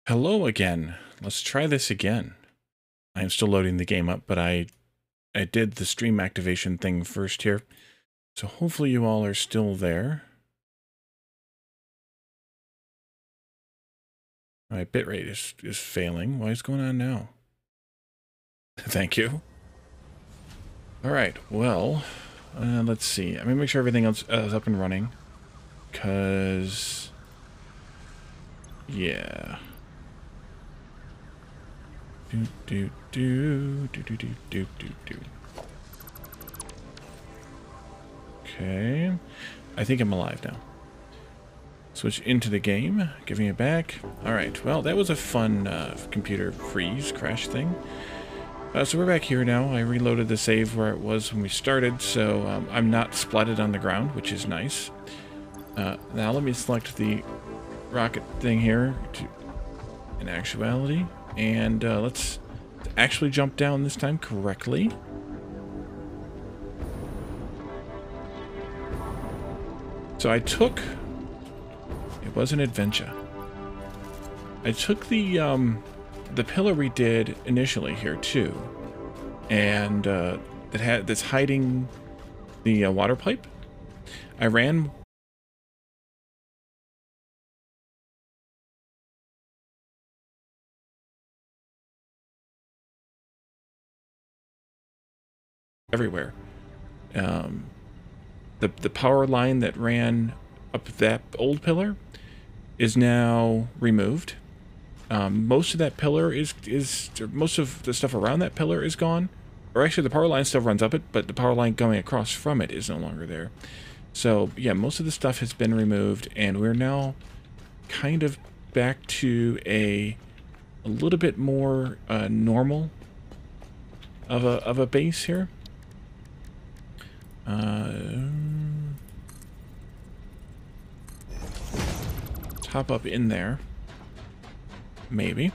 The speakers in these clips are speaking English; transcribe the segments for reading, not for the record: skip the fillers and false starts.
Hello again. Let's try this again. I'm still loading the game up, but I did the stream activation thing first here. So hopefully you all are still there. My bitrate is failing. Why is it going on now? Thank you. All right, well, let's see. I'm going to make sure everything else is up and running. Because, yeah. Okay. I think I'm alive now. Switch into the game, giving it back. Alright, well, that was a fun computer freeze crash thing. So we're back here now. I reloaded the save where it was when we started, so I'm not splatted on the ground, which is nice. Now let me select the rocket thing here in actuality, and let's actually jump down this time correctly. So I took... It was an adventure. I took the pillar we did initially here too, and that's hiding the water pipe. I ran everywhere. The power line that ran up that old pillar is now removed. Most of that pillar most of the stuff around that pillar is gone. Or actually, the power line still runs up it, but the power line going across from it is no longer there. So, yeah, most of the stuff has been removed, and we're now kind of back to a little bit more normal of a base here. Hop up in there. Maybe.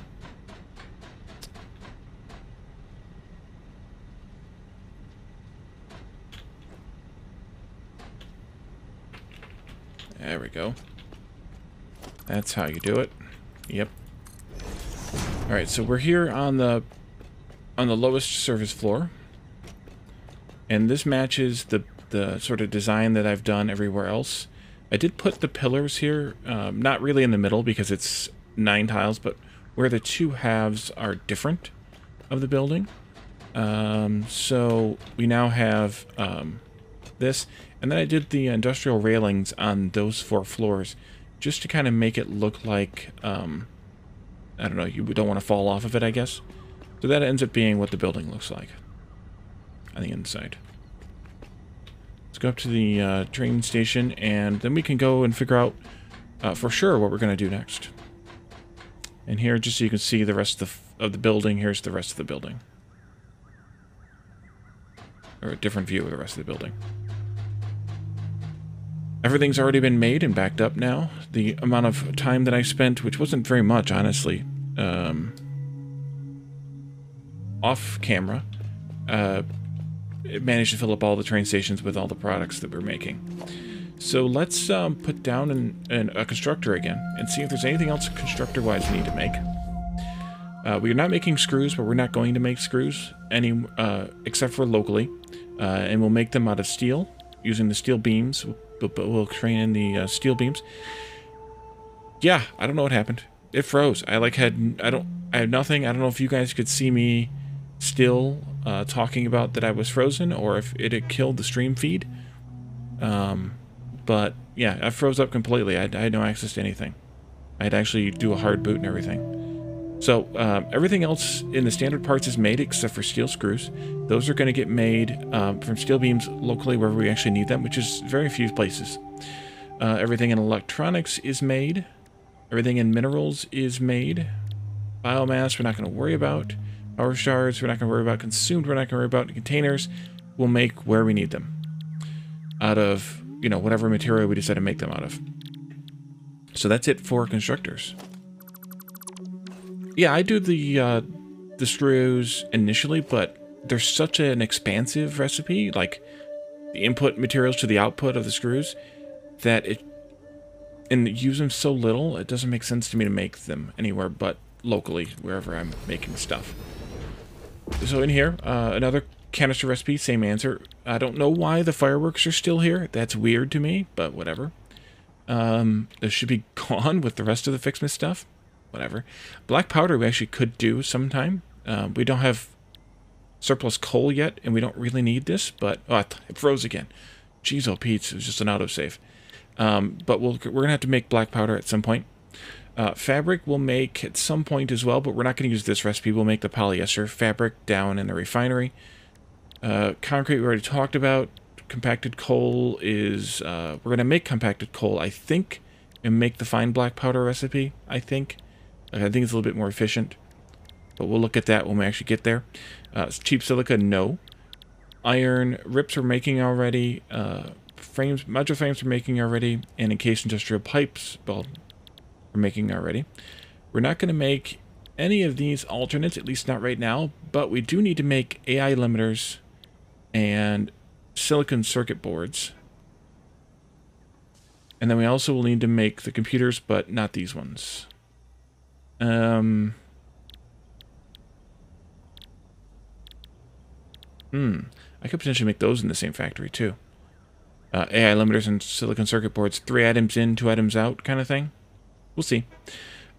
There we go. That's how you do it. Yep. Alright, so we're here on the lowest surface floor. And this matches the sort of design that I've done everywhere else. I did put the pillars here, not really in the middle because it's 9 tiles, but where the two halves are different of the building. So we now have this, and then I did the industrial railings on those 4 floors just to kind of make it look like, I don't know, you don't want to fall off of it, I guess. So that ends up being what the building looks like on the inside. Let's go up to the train station, and then we can go and figure out for sure what we're going to do next. And here, just so you can see the rest of the building, here's the rest of the building. Or a different view of the rest of the building. Everything's already been made and backed up now. The amount of time that I spent, which wasn't very much, honestly, off camera, it managed to fill up all the train stations with all the products that we're making. So let's put down a constructor again and see if there's anything else constructor-wise we need to make. We're not making screws, but we're not going to make screws except for locally. And we'll make them out of steel using the steel beams. We'll train in the steel beams. Yeah, I don't know what happened. It froze. I had nothing. I don't know if you guys could see me still talking about that I was frozen, or if it had killed the stream feed. But yeah, I froze up completely. I had no access to anything. I had to actually do a hard boot and everything. So everything else in the standard parts is made except for steel screws. Those are going to get made from steel beams locally wherever we actually need them, which is very few places. Everything in electronics is made. Everything in minerals is made. Biomass we're not going to worry about. Power shards we're not going to worry about. Consumed we're not going to worry about. Containers we'll make where we need them. Out of, you know, whatever material we decide to make them out of. So that's it for constructors. Yeah, I do the screws initially, but there's such an expansive recipe, like the input materials to the output of the screws, that and use them so little, it doesn't make sense to me to make them anywhere but locally, wherever I'm making stuff. So in here, another canister recipe, same answer. I don't know why the fireworks are still here. That's weird to me, but whatever. This should be gone with the rest of the Fixmith stuff. Whatever. Black powder we actually could do sometime. We don't have surplus coal yet, and we don't really need this, but... Oh, it froze again. Jeez, oh, Pete, it was just an autosave. But we're going to have to make black powder at some point. Fabric we'll make at some point as well, but we're not going to use this recipe. We'll make the polyester fabric down in the refinery. Concrete we already talked about. Compacted coal is... we're going to make compacted coal, I think, and make the fine black powder recipe, I think. I think it's a little bit more efficient. But we'll look at that when we actually get there. Cheap silica, no. Iron rips we're making already. Frames, modular frames we're making already. And encased industrial pipes, well, we're making already. We're not going to make any of these alternates, at least not right now. But we do need to make AI limiters and silicon circuit boards. And then we also will need to make the computers, but not these ones. I could potentially make those in the same factory too. AI limiters and silicon circuit boards, 3 items in, 2 items out kind of thing. We'll see.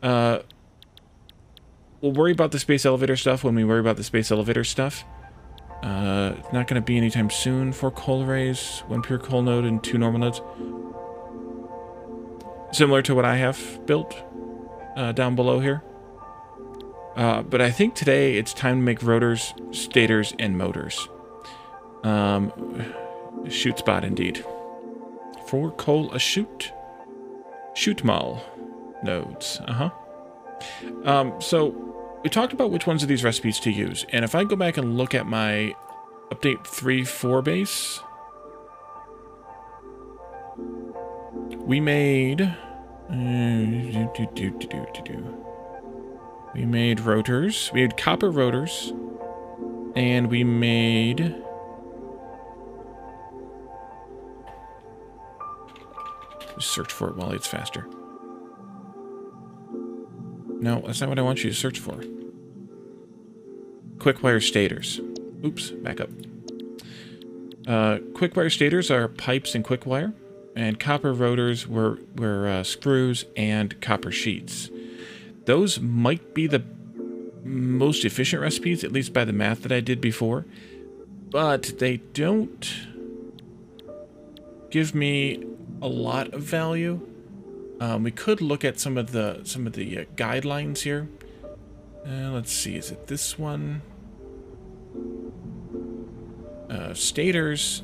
We'll worry about the space elevator stuff when we worry about the space elevator stuff. It's not going to be anytime soon for coal arrays. 1 pure coal node and 2 normal nodes. Similar to what I have built down below here. But I think today it's time to make rotors, stators, and motors. Shoot spot indeed. 4 coal a shoot. Shoot mall nodes. So we talked about which ones of these recipes to use, and if I go back and look at my update 3.4 base, we made we made rotors, we had copper rotors, and we made just search for it while it's faster. No, that's not what I want you to search for. Quickwire stators. Oops, back up. Quickwire stators are pipes and quickwire, and copper rotors were screws and copper sheets. Those might be the most efficient recipes, at least by the math that I did before, but they don't give me a lot of value. We could look at some of the guidelines here. Let's see, is it this one? Stators.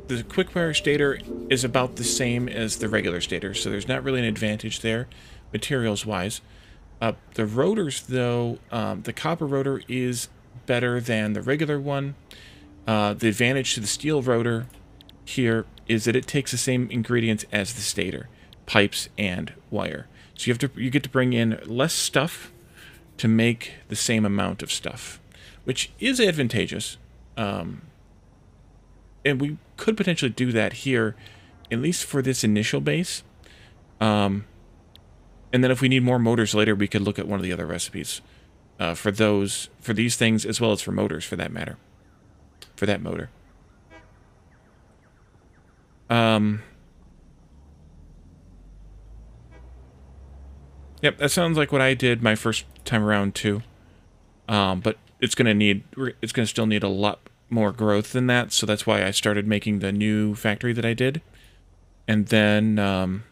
The quickwire stator is about the same as the regular stator, so there's not really an advantage there, materials-wise. The rotors, though, the copper rotor is better than the regular one. The advantage to the steel rotor here is that it takes the same ingredients as the stator, pipes and wire. So you get to bring in less stuff to make the same amount of stuff, which is advantageous. And we could potentially do that here, at least for this initial base. And then if we need more motors later, we could look at one of the other recipes for these things, as well as for motors, for that matter. For that motor. Yep, that sounds like what I did my first time around too. But it's gonna still need a lot more growth than that, so that's why I started making the new factory that I did. And then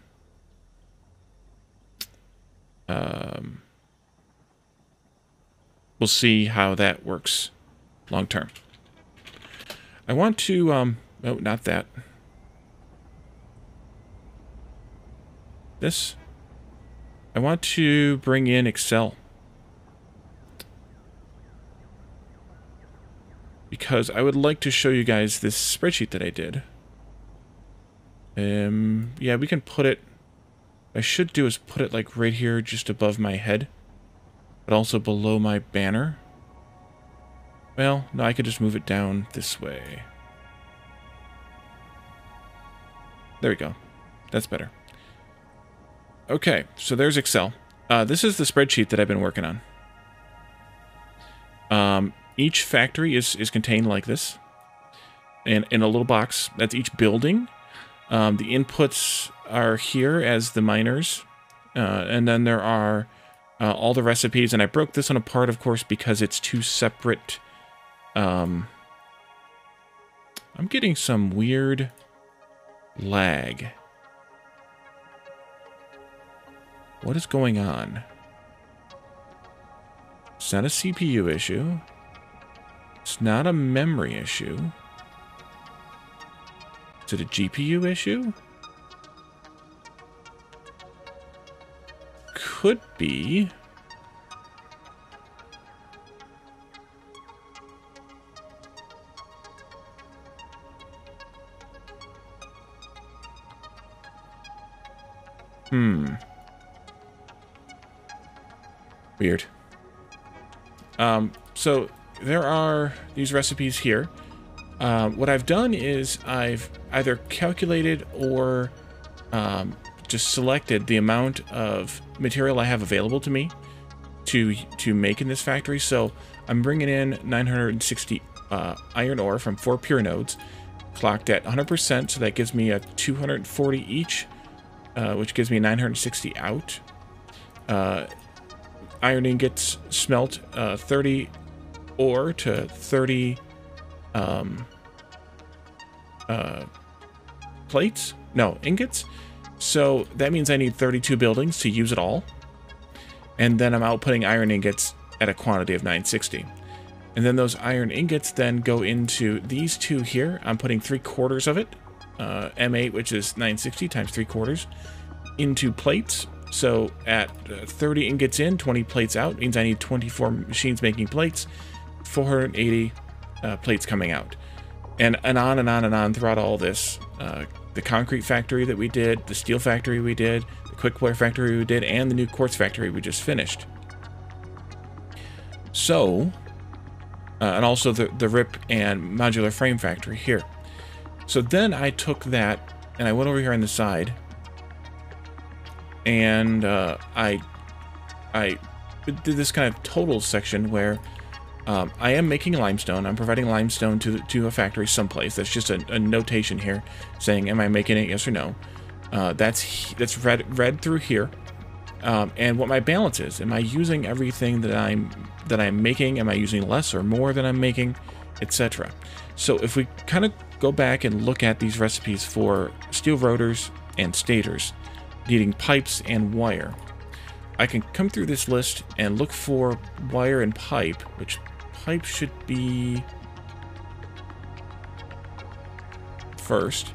we'll see how that works long term. I want to oh, not that. This. I want to bring in Excel. Because I would like to show you guys this spreadsheet that I did. Yeah, we can put it... What I should do is put it like right here, just above my head. But also below my banner. Well, no, I could just move it down this way. There we go. That's better. Okay, so there's Excel. This is the spreadsheet that I've been working on. Each factory is contained like this, and in a little box. That's each building. The inputs are here as the miners, and then there are all the recipes. And I broke this one apart, of course, because it's two separate. I'm getting some weird lag. What is going on? It's not a CPU issue. It's not a memory issue. Is it a GPU issue? Could be. Weird. So there are these recipes here. What I've done is I've either calculated or just selected the amount of material I have available to me to make in this factory. So I'm bringing in 960 iron ore from 4 pure nodes, clocked at 100%, so that gives me a 240 each, which gives me 960 out. Iron ingots smelt 30 ore to 30 plates? No, ingots. So that means I need 32 buildings to use it all. And then I'm outputting iron ingots at a quantity of 960. And then those iron ingots then go into these two here. I'm putting 3/4 of it, M8, which is 960 times 3/4, into plates. So at 30 ingots in, 20 plates out, means I need 24 machines making plates, 480 plates coming out. And on and on and on throughout all this. The concrete factory that we did, the steel factory we did, the quickware factory we did, and the new quartz factory we just finished. So, and also the RIP and modular frame factory here. So then I took that and I went over here on the side, and I did this kind of total section where I am making limestone. I'm providing limestone to a factory someplace. That's just a notation here saying, am I making it, yes or no? That's read through here. And what my balance is. Am I using everything that I'm making? Am I using less or more than I'm making, etc.? So if we kind of go back and look at these recipes for steel rotors and stators, needing pipes and wire, I can come through this list and look for wire and pipe, which pipe should be first.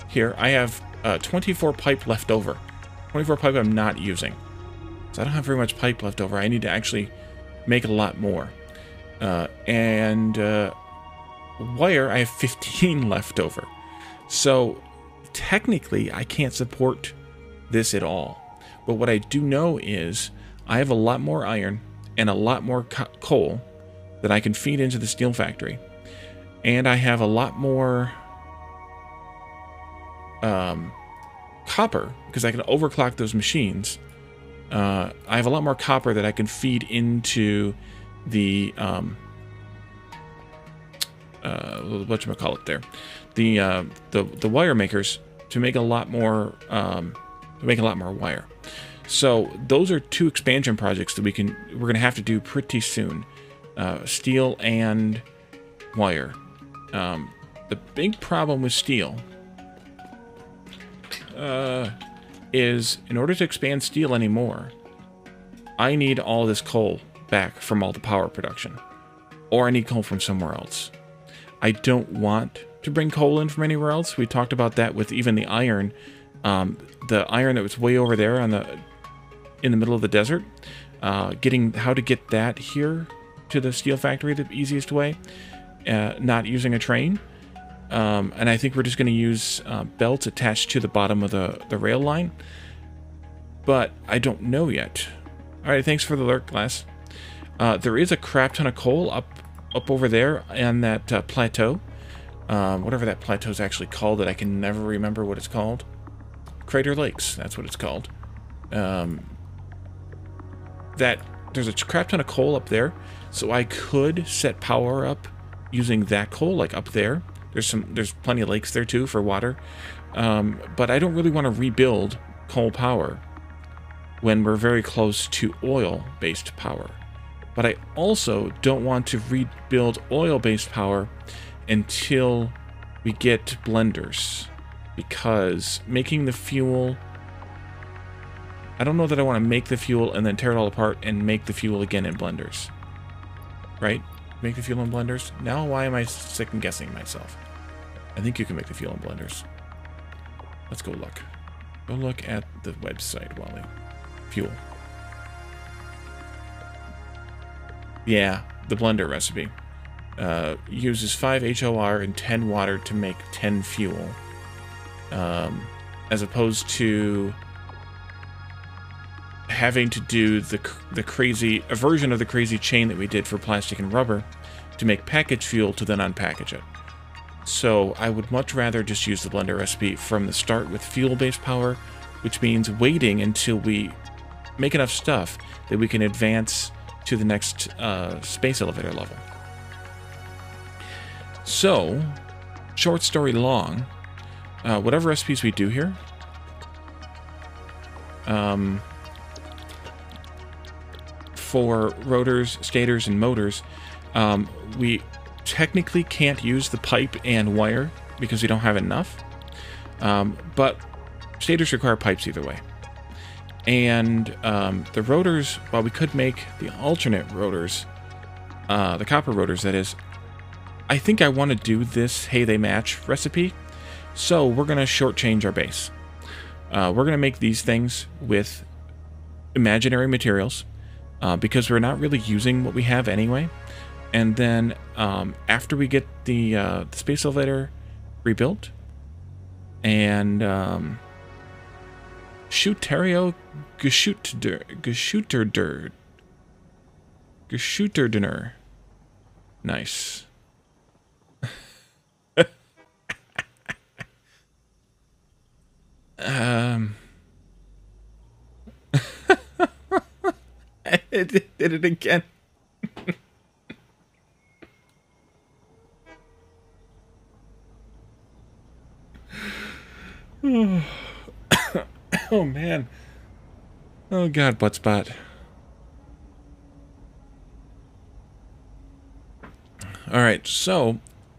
Here, I have 24 pipe left over. 24 pipe I'm not using. So I don't have very much pipe left over. I need to actually make a lot more. And wire, I have 15 left over. So technically, I can't support this at all. But what I do know is I have a lot more iron and a lot more coal that I can feed into the steel factory. And I have a lot more copper, because I can overclock those machines. I have a lot more copper that I can feed into the whatchamacallit there, the wire makers, to make a lot more wire. So those are 2 expansion projects that we're gonna have to do pretty soon, steel and wire. The big problem with steel is, in order to expand steel anymore, I need all this coal back from all the power production, or I need coal from somewhere else. I don't want to bring coal in from anywhere else. We talked about that with even the iron. The iron that was way over there in the middle of the desert, getting how to get that here to the steel factory the easiest way, not using a train. And I think we're just going to use belts attached to the bottom of the rail line. But I don't know yet. All right, thanks for the alert, Glass. There is a crap ton of coal up over there on that plateau. whatever that plateau is actually called that I can never remember what it's called. Crater Lakes, that's what it's called. That there's a crap ton of coal up there, so I could set power up using that coal, like up there. There's plenty of lakes there too for water, but I don't really want to rebuild coal power when we're very close to oil-based power. But I also don't want to rebuild oil-based power until we get blenders, because making the fuel, I don't know that I want to make the fuel and then tear it all apart and make the fuel again in blenders. Right? Make the fuel in blenders? Now why am I second guessing myself? I think you can make the fuel in blenders. Let's go look. Go look at the website, Wally. Fuel. Yeah, the blender recipe. Uses 5 HOR and 10 water to make 10 fuel. As opposed to having to do the crazy, a version of the crazy chain that we did for plastic and rubber to make package fuel to then unpackage it. So I would much rather just use the blender recipe from the start with fuel-based power, which means waiting until we make enough stuff that we can advance to the next space elevator level. So, short story long, whatever recipes we do here, for rotors, stators, and motors, we technically can't use the pipe and wire because we don't have enough, but stators require pipes either way. And the rotors, while we could make the alternate rotors, the copper rotors that is, I think I want to do this hey they match recipe, so we're going to shortchange our base. We're going to make these things with imaginary materials, because we're not really using what we have anyway. And then after we get the space elevator rebuilt, and Schuterio Geschutterder. Nice. It did it again. Oh man. Oh god, butt spot. Alright, so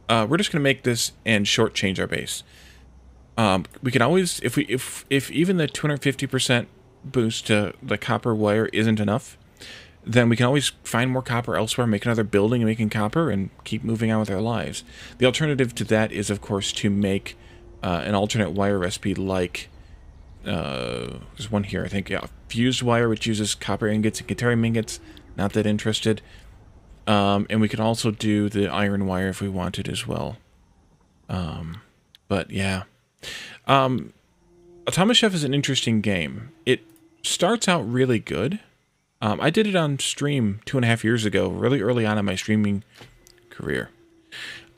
we're just gonna make this and shortchange our base. We can always, if even the 250% boost to the copper wire isn't enough, then we can always find more copper elsewhere, make another building and making copper, and keep moving on with our lives. The alternative to that is, of course, to make an alternate wire recipe like, there's one here, I think, yeah, fused wire, which uses copper ingots and deuterium ingots. Not that interested. And we can also do the iron wire if we wanted as well. But yeah. Atomic Chef is an interesting game. It starts out really good. I did it on stream 2.5 years ago, really early on in my streaming career.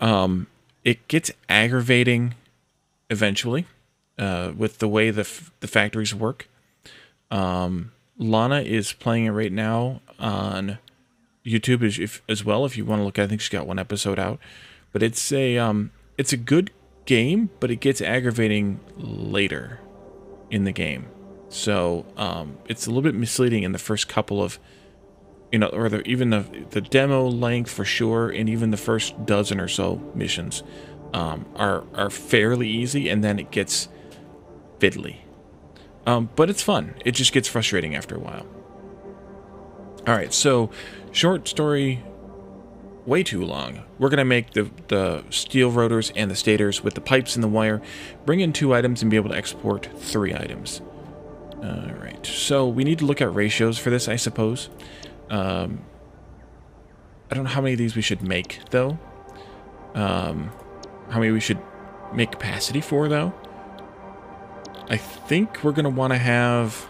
It gets aggravating eventually with the way the factories work. Lana is playing it right now on YouTube as well. If you want to look, I think she's got one episode out. But it's a good game, but it gets aggravating later in the game. So it's a little bit misleading in the first couple of, or even the demo length for sure, and even the first dozen or so missions are fairly easy, and then it gets fiddly. But it's fun. It just gets frustrating after a while. All right, so short story, way too long. We're going to make the steel rotors and the stators with the pipes and the wire, bring in 2 items, and be able to export 3 items. All right, so we need to look at ratios for this, I suppose. I don't know how many of these we should make, though. How many we should make capacity for, though. I think we're going to want to have...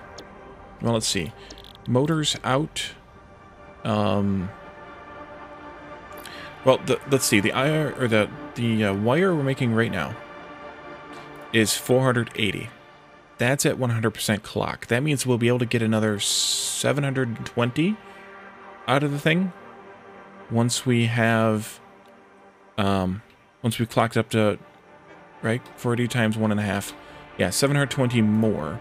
Well, let's see. Motors out. Well, let's see. The wire we're making right now is 480. That's at 100% clock. That means we'll be able to get another 720 out of the thing once we have, once we've clocked up to, right, 40 times 1.5. Yeah, 720 more.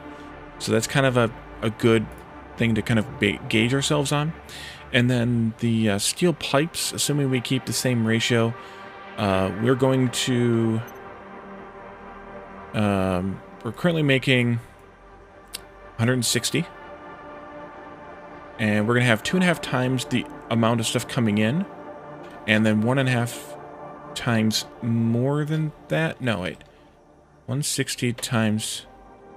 So that's kind of a good thing to kind of gauge ourselves on. And then the steel pipes, assuming we keep the same ratio, we're going to... we're currently making 160. And we're going to have 2.5 times the amount of stuff coming in. And then 1.5 times more than that. No, wait. 160 times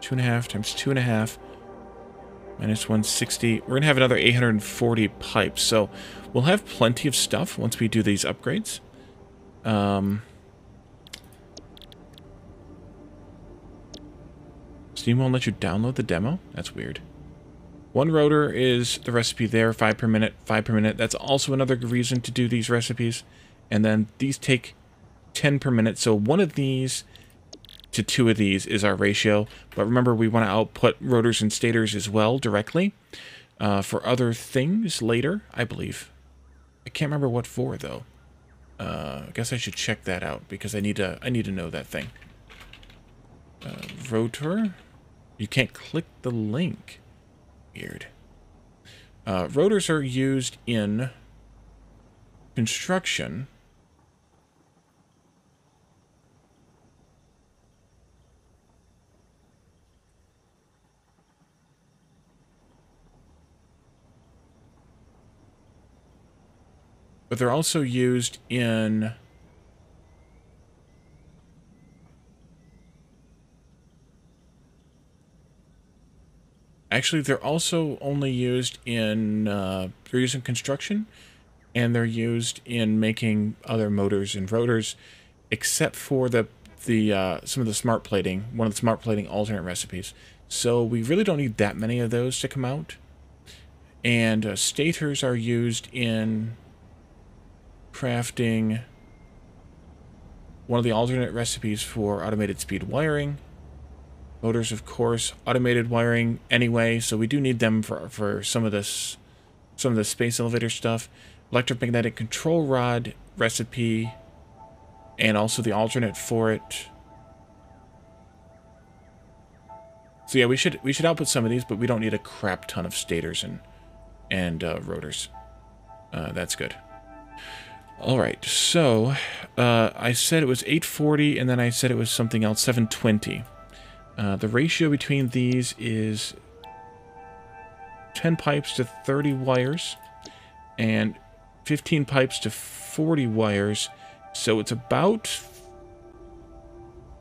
2.5 times 2.5 minus 160. We're going to have another 840 pipes. So we'll have plenty of stuff once we do these upgrades. Steam won't let you download the demo? That's weird. 1 rotor is the recipe there, 5 per minute, 5 per minute. That's also another reason to do these recipes. And then these take 10 per minute. So 1 of these to 2 of these is our ratio. But remember, we want to output rotors and stators as well directly for other things later, I believe. I can't remember what for, though. I guess I should check that out because I need to know that thing. Rotor? You can't click the link. Weird. Rotors are used in construction. But they're also used in... Actually, they're also only used in... they're used in construction, and they're used in making other motors and rotors, except for some of the smart plating, one of the smart plating alternate recipes. So we really don't need that many of those to come out. And stators are used in crafting one of the alternate recipes for automated speed wiring. Motors, of course, automated wiring anyway, so we do need them for some of the space elevator stuff. Electromagnetic control rod recipe, and also the alternate for it. So yeah, we should output some of these, but we don't need a crap ton of stators and rotors. That's good. All right, so I said it was 840, and then I said it was something else, 720. The ratio between these is 10 pipes to 30 wires, and 15 pipes to 40 wires, so it's about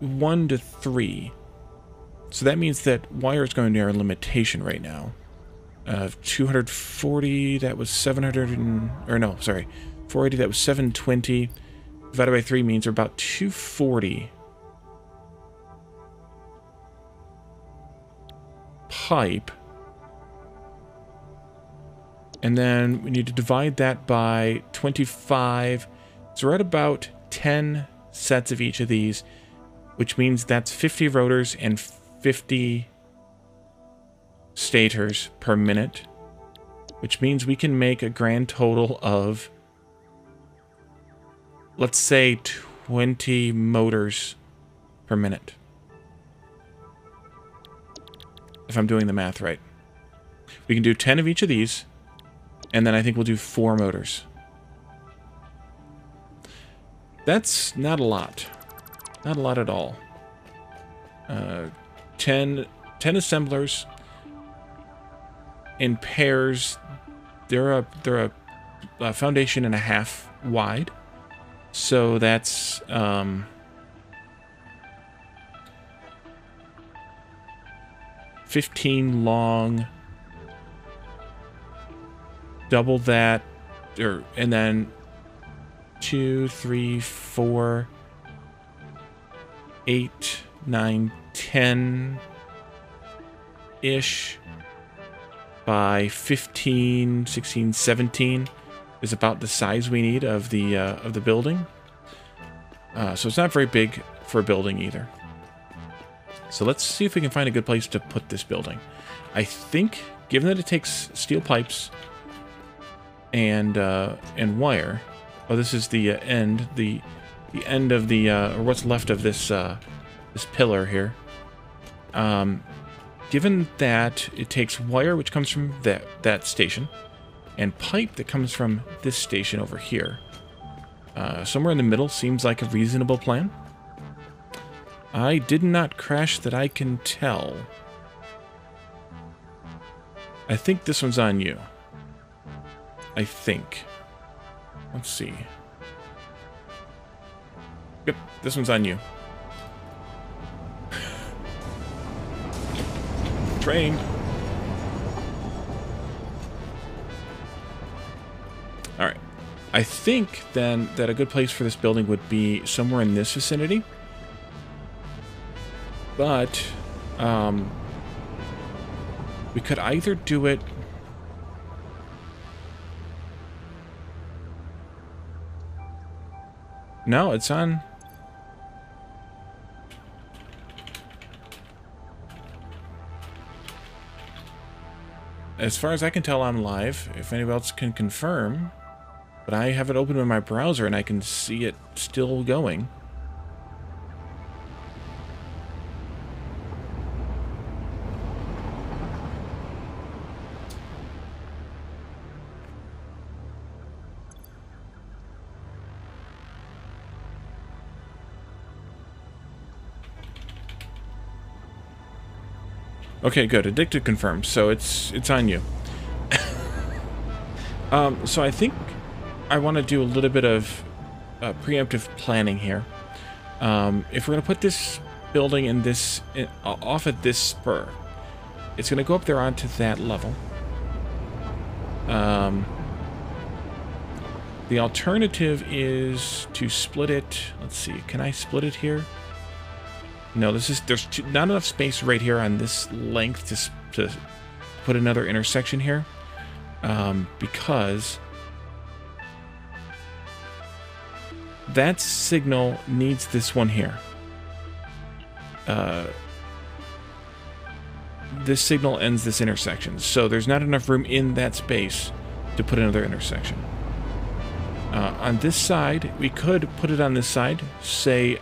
1 to 3. So that means that wire is going to be our limitation right now. 240, that was 700 and... Or no, sorry. 480, that was 720. Divided by 3 means we're about 240 pipe. And then we need to divide that by 25. So we're at about 10 sets of each of these, which means that's 50 rotors and 50 stators per minute, which means we can make a grand total of, let's say, 20 motors per minute. If I'm doing the math right. We can do 10 of each of these, and then I think we'll do 4 motors. That's not a lot. Not a lot at all. 10 assemblers in pairs. They're a foundation and a half wide. So that's 15 long. Double that, and then 2, 3, 4, 8, 9, 10-ish by 15, 16, 17. is about the size we need of the building. So it's not very big for a building either. So let's see if we can find a good place to put this building. I think, given that it takes steel pipes and wire. Oh, this is the end, the end of the or what's left of this this pillar here. Given that it takes wire, which comes from that station, and pipe that comes from this station over here, somewhere in the middle seems like a reasonable plan. I did not crash that I can tell. I think this one's on you. I think. Let's see. Yep, this one's on you. Trained. Alright. I think then that a good place for this building would be somewhere in this vicinity. But we could either do it no, it's on. As far as I can tell, I'm live. If anybody else can confirm, but I have it open in my browser and I can see it still going. Okay, good. Addicted confirmed. So it's on you. So I think I want to do a little bit of preemptive planning here. If we're going to put this building in this off at this spur, it's going to go up there onto that level. The alternative is to split it. Let's see. Can I split it here? No, there's not enough space right here on this length to put another intersection here, because that signal needs this one here. This signal ends this intersection, so there's not enough room in that space to put another intersection. On this side, we could put it on this side, say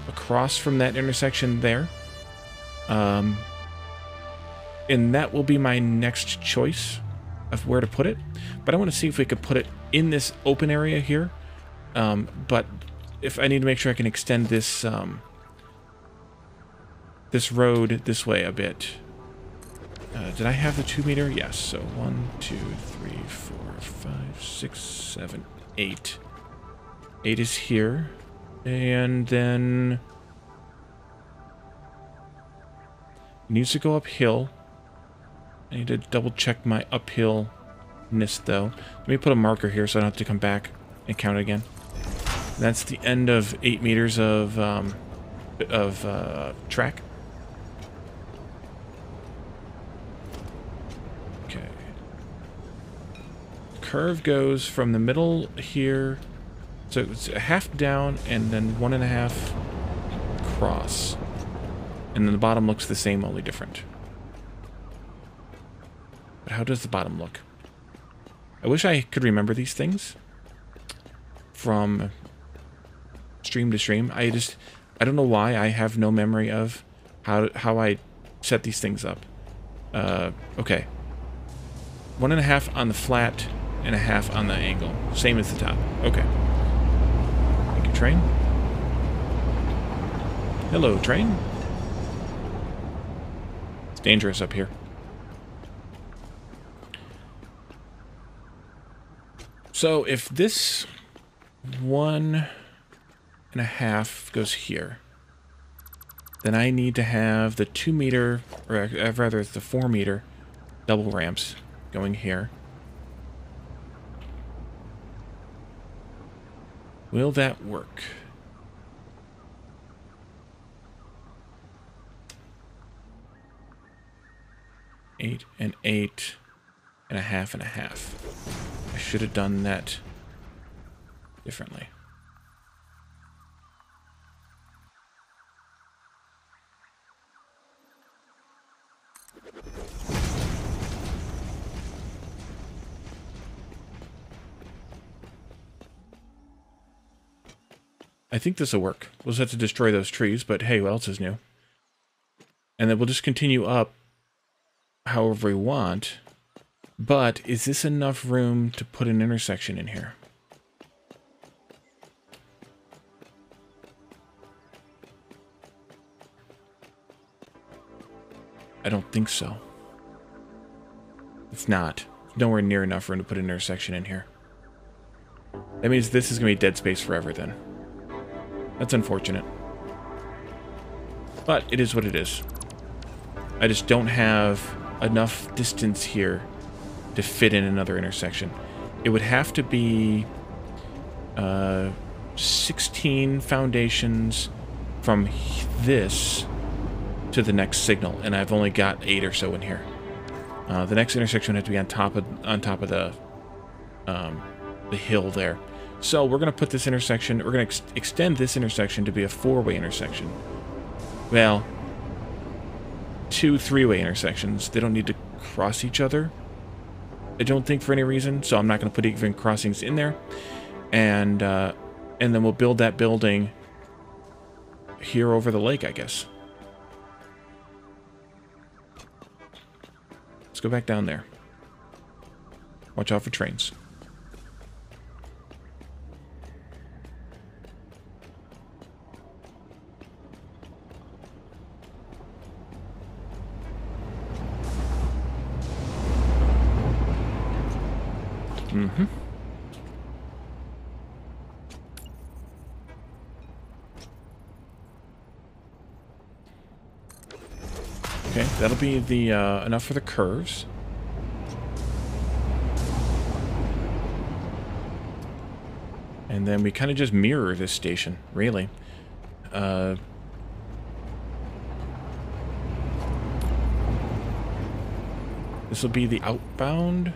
across from that intersection there. And that will be my next choice of where to put it. But I want to see if we could put it in this open area here. But if I need to make sure I can extend this this road this way a bit. Did I have the 2 meter? Yes. So 1, 2, 3, 4, 5, 6, 7, 8. 8 is here. And then it needs to go uphill. I need to double check my uphillness though. Let me put a marker here so I don't have to come back and count it again. That's the end of 8 meters of track. Okay. Curve goes from the middle here. So it's a half down and then 1.5 across. And then the bottom looks the same, only different. But how does the bottom look? I wish I could remember these things from stream to stream. I don't know why I have no memory of how I set these things up. Okay. 1.5 on the flat and 1/2 on the angle. Same as the top. Okay. Train. Hello, train. It's dangerous up here. So if this 1.5 goes here, then I need to have the 2 meter, or rather the 4 meter double ramps going here. Will that work? $8 and 8 and 1/2 and 1/2. I should have done that differently. I think this will work. We'll just have to destroy those trees, but hey, what else is new? And then we'll just continue up however we want. But is this enough room to put an intersection in here? I don't think so. It's not. Nowhere near enough room to put an intersection in here. That means this is going to be dead space forever then. That's unfortunate. But it is what it is. I just don't have enough distance here to fit in another intersection. It would have to be 16 foundations from this to the next signal, and I've only got 8 or so in here. The next intersection would have to be on top of the hill there. So we're going to put this intersection, we're going to extend this intersection to be a 4-way intersection. Well, 2 3-way intersections. They don't need to cross each other, I don't think, for any reason, so I'm not going to put even crossings in there. And then we'll build that building here over the lake, I guess. Let's go back down there. Watch out for trains. Mm-hmm. Okay, that'll be the enough for the curves. And then we kind of just mirror this station, really. This will be the outbound.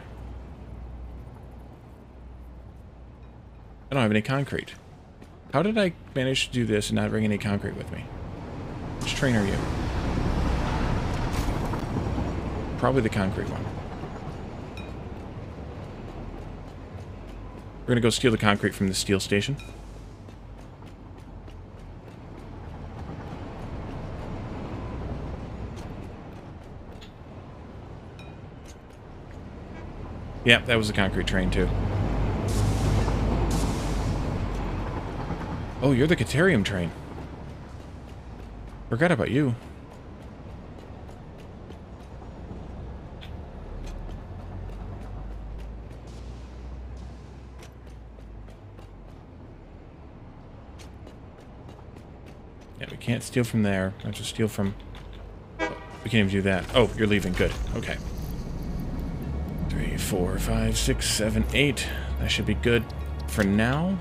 I don't have any concrete. How did I manage to do this and not bring any concrete with me? Which train are you? Probably the concrete one. We're gonna go steal the concrete from the steel station. Yeah, that was a concrete train too. Oh, you're the Caterium train. Forgot about you. Yeah, we can't steal from there. I just steal from... Oh, we can't even do that. Oh, you're leaving. Good. Okay. 3, 4, 5, 6, 7, 8. That should be good for now.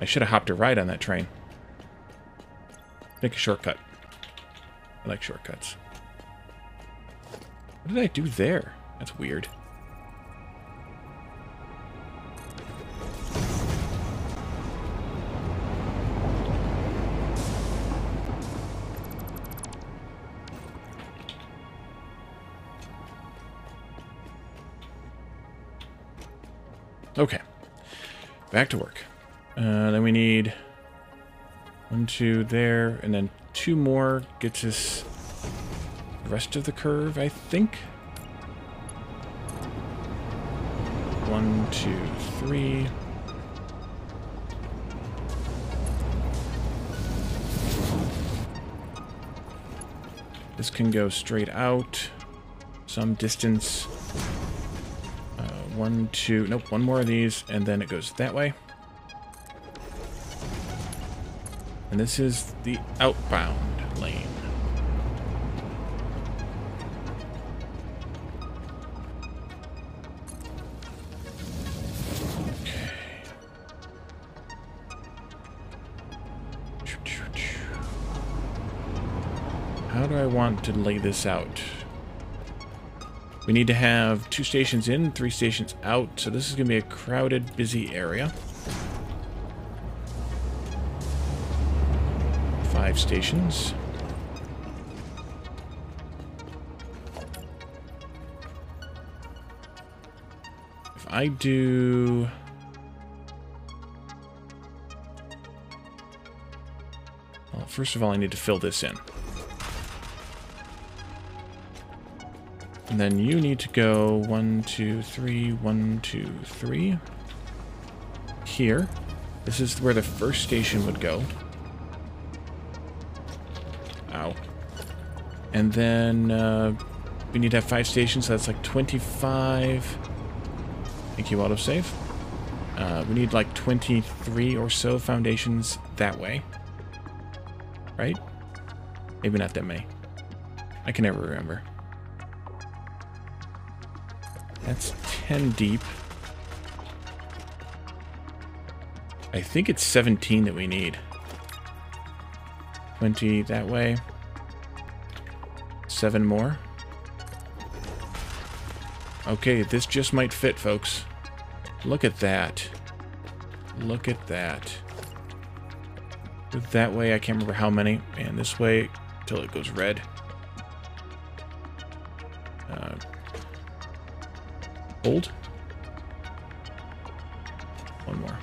I should have hopped a ride on that train. Make a shortcut. I like shortcuts. What did I do there? That's weird. Okay. Back to work. Then we need 1, 2 there, and then 2 more gets us the rest of the curve, I think. 1, 2, 3. This can go straight out some distance. 1, 2, nope, 1 more of these, and then it goes that way. And this is the outbound lane. Okay. How do I want to lay this out? We need to have 2 stations in, 3 stations out, so this is going to be a crowded, busy area. 5 stations. If I do... Well, first of all, I need to fill this in. And then you need to go 1, 2, 3, 1, 2, 3. Here. This is where the first station would go. Ow. And then we need to have 5 stations, so that's like 25. Thank you, autosave. We need like 23 or so foundations that way. Right? Maybe not that many. I can never remember. That's 10 deep. I think it's 17 that we need. 20 that way. 7 more. Okay, this just might fit, folks. Look at that. Look at that. That way, I can't remember how many. And this way, till it goes red. Hold. 1 more.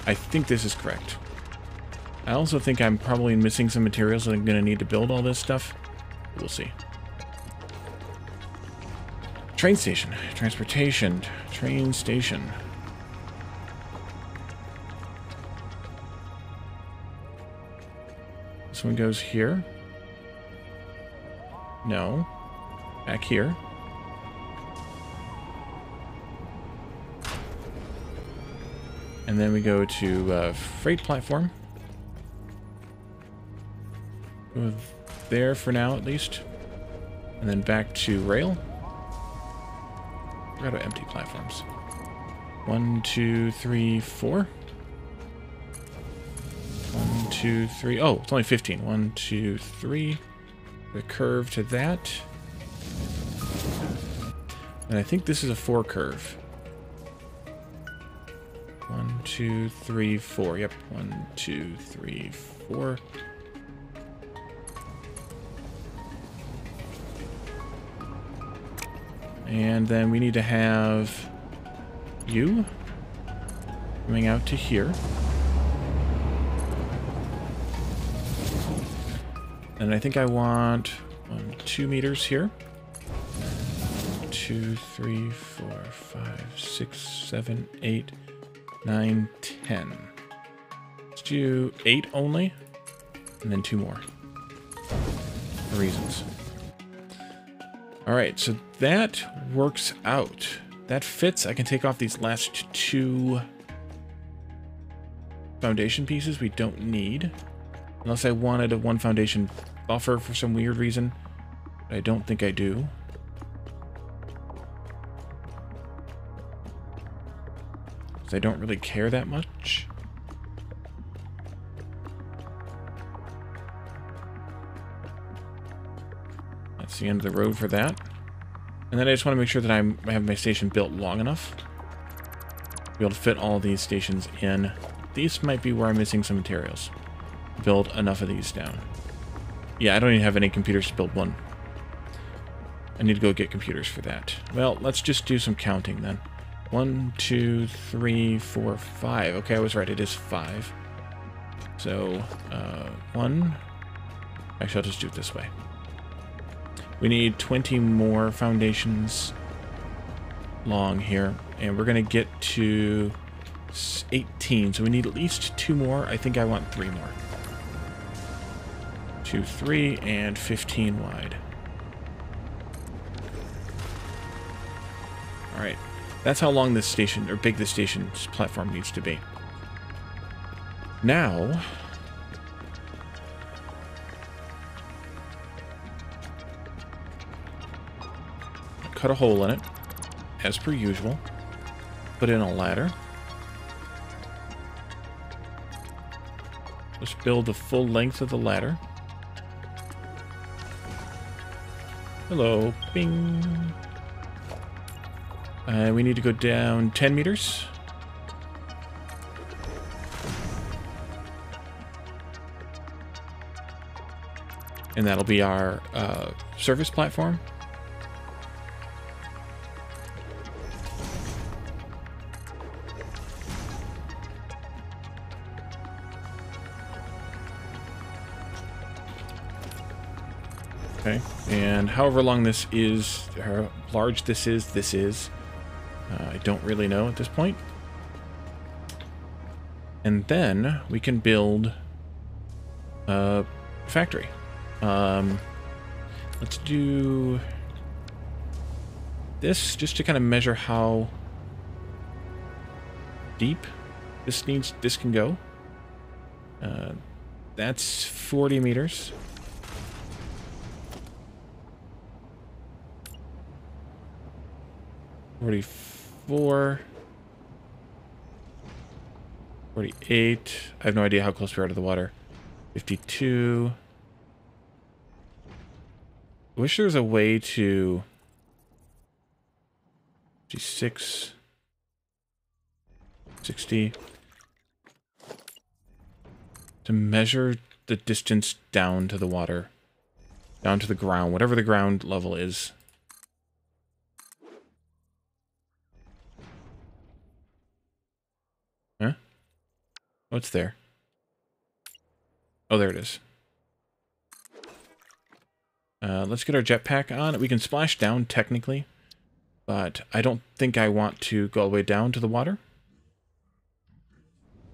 I think this is correct. I also think I'm probably missing some materials that I'm going to need to build all this stuff. We'll see. Train station. Transportation. Train station. This one goes here. No. Back here. And then we go to freight platform. Go there for now, at least. And then back to rail. Forgot about empty platforms. 1, 2, 3, 4. 1, 2, 3. Oh, it's only 15. 1, 2, 3. The curve to that. And I think this is a 4 curve. 1, 2, 3, 4. Yep. 1, 2, 3, 4. And then we need to have you coming out to here. And I think I want 2 meters here. 2, 3, 4, 5, 6, 7, 8, 9, 10. Let's do 8 only. And then 2 more. For reasons. Alright, so that works out. That fits. I can take off these last 2 foundation pieces we don't need. Unless I wanted a 1 foundation buffer for some weird reason. But I don't think I do. Because I don't really care that much. That's the end of the road for that. And then I just want to make sure that I have my station built long enough to be able to fit all these stations in. These might be where I'm missing some materials. Build enough of these down. Yeah, I don't even have any computers to build 1. I need to go get computers for that. Well, let's just do some counting then. 1, 2, 3, 4, 5. Okay, I was right. It is 5. So, 1. Actually, I'll just do it this way. We need 20 more foundations long here, and we're going to get to 18, so we need at least 2 more. I think I want 3 more. 2, 3, and 15 wide. Alright, that's how long this station, or big this station's platform needs to be. Now... cut a hole in it, as per usual. Put in a ladder. Let's build the full length of the ladder. Hello. Bing. We need to go down 10 meters. And that'll be our service platform. Okay, and however long this is, how large this is, I don't really know at this point. And then we can build a factory. Let's do this just to kind of measure how deep this can go. That's 40 meters. $44, $48. I have no idea how close we are to the water. $52. I wish there was a way to... $56. $60. To measure the distance down to the water. Down to the ground. Whatever the ground level is. Huh? What's there? Oh, there it is. Let's get our jetpack on. We can splash down, technically. But I don't think I want to go all the way down to the water.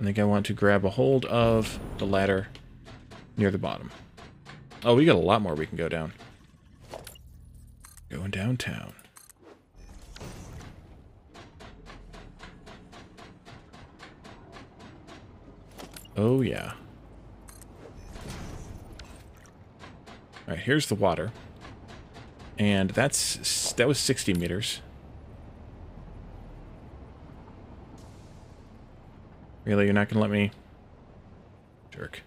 I think I want to grab a hold of the ladder near the bottom. Oh, we got a lot more we can go down. Going downtown. Oh, yeah. Alright, here's the water. And that was 60 meters. Really, you're not going to let me... Jerk.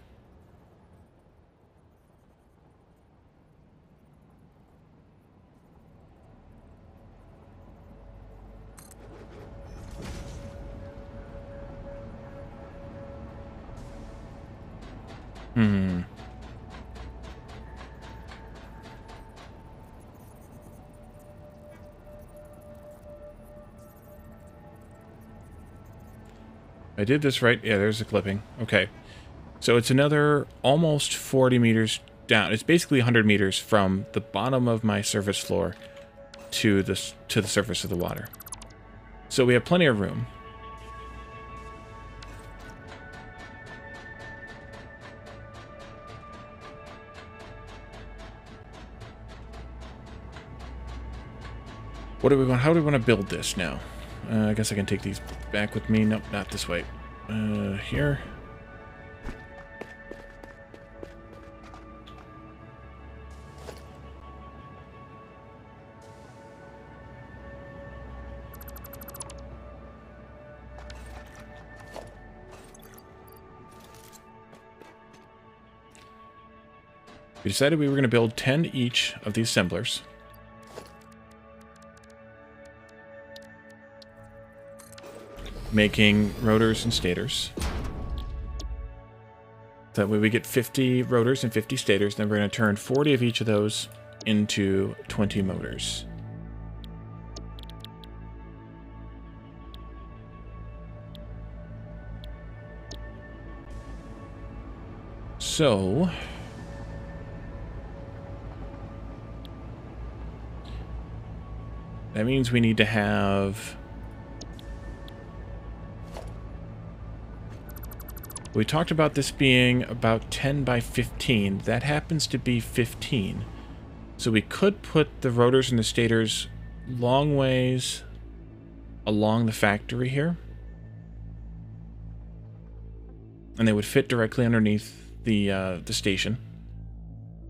I did this right. Yeah, there's the clipping. Okay. So it's another almost 40 meters down. It's basically 100 meters from the bottom of my surface floor to the surface of the water. So we have plenty of room. What do we want? How do we want to build this now? I guess I can take these back with me. Nope, not this way. Here. We decided we were going to build 10 each of these assemblers. Making rotors and stators. That way we get 50 rotors and 50 stators, then we're going to turn 40 of each of those into 20 motors. So... that means we need to have... we talked about this being about 10 by 15. That happens to be 15. So we could put the rotors and the stators long ways along the factory here. And they would fit directly underneath the station.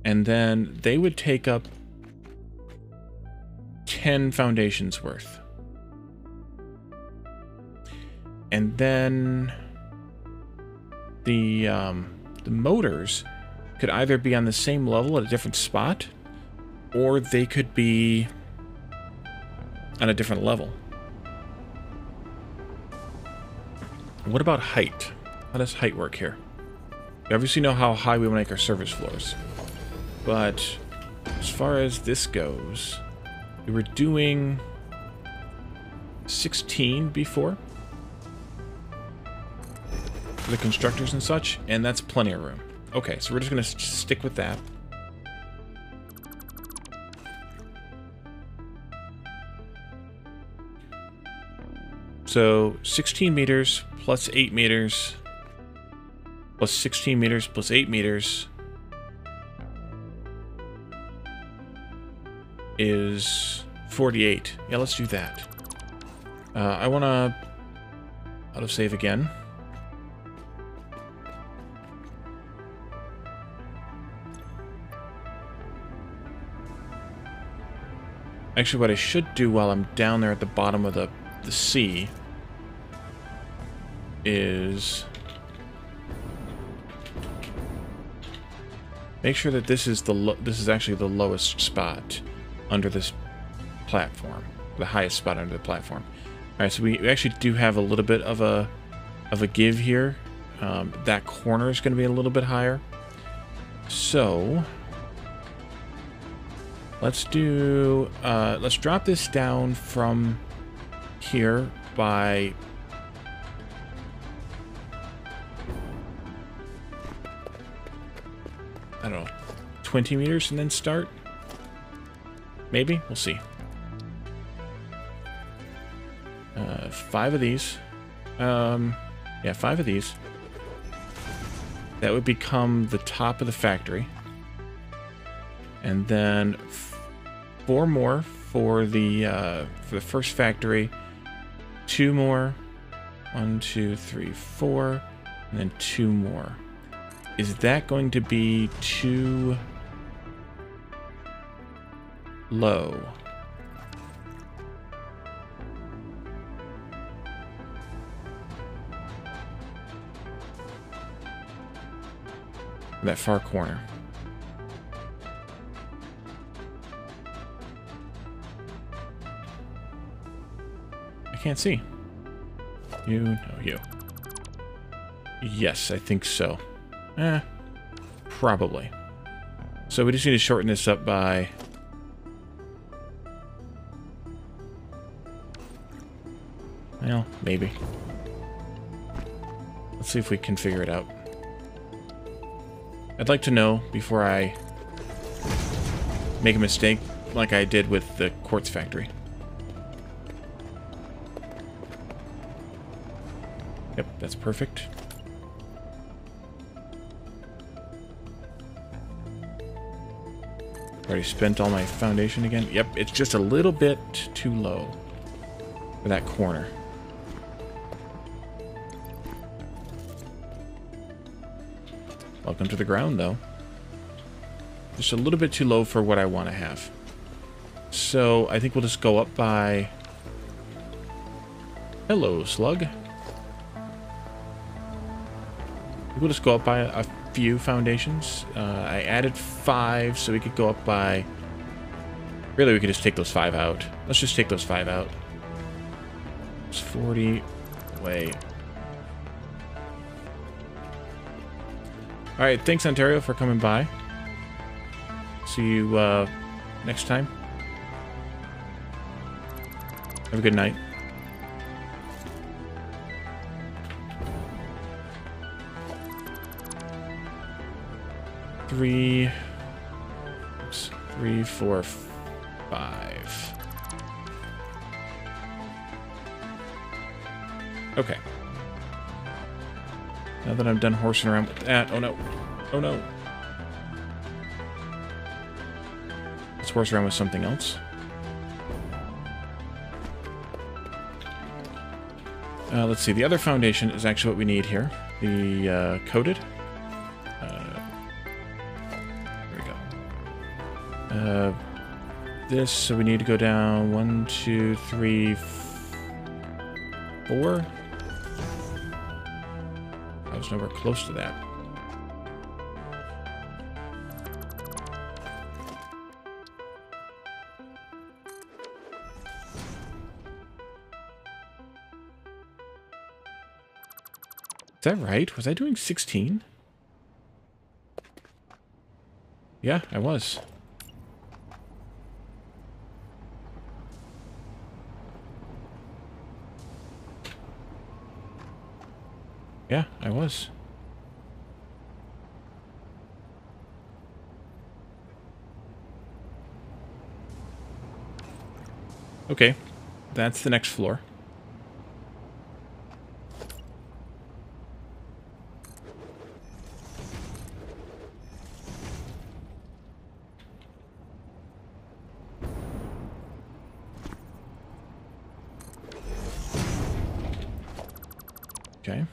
And then they would take up 10 foundations worth. And then... the motors could either be on the same level at a different spot, or they could be on a different level. What about height? How does height work here? We obviously know how high we want to make our service floors. But as far as this goes, we were doing 16 before for the constructors and such, and that's plenty of room. Okay, so we're just going to stick with that. So 16 meters plus 8 meters plus 16 meters plus 8 meters is 48. Yeah, let's do that. I want to autosave again. Actually, what I should do while I'm down there at the bottom of the sea is make sure that this is actually the lowest spot under this platform, the highest spot under the platform. All right, so we actually do have a little bit of a give here. That corner is going to be a little bit higher. So let's do let's drop this down from here by I don't know, 20 meters and then start. Maybe, we'll see. 5 of these. Yeah, 5 of these. That would become the top of the factory. And then 4 more for the first factory. 2 more. 1, 2, 3, 4. And then 2 more. Is that going to be too low? That far corner. I can't see. You, no, you. Yes, I think so. Probably. So we just need to shorten this up by... well, maybe. Let's see if we can figure it out. I'd like to know before I make a mistake like I did with the Quartz factory. Yep, that's perfect. Already spent all my foundation again. Yep, it's just a little bit too low for that corner. Welcome to the ground, though. Just a little bit too low for what I want to have. So I think we'll just go up by... hello, slug. We'll just go up by a few foundations. I added 5, so we could go up by... really, we could just take those 5 out. Let's just take those 5 out. It's 40. Wait. Alright, thanks, Ontario, for coming by. See you next time. Have a good night. Three, 4, 5. Okay. Now that I'm done horsing around with that, oh no, oh no. Let's horse around with something else. Let's see, the other foundation is actually what we need here. The coated. This, so we need to go down 1, 2, 3, 4. I was nowhere close to that. Is that right? Was I doing 16? Yeah, I was. Yeah, I was. Okay, that's the next floor. Okay.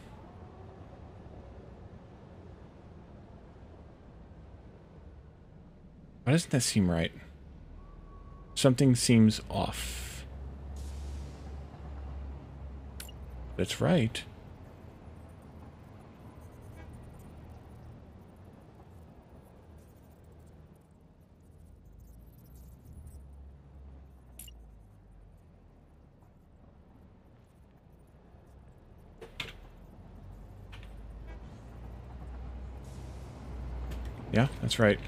Why doesn't that seem right? Something seems off. That's right. Yeah, that's right.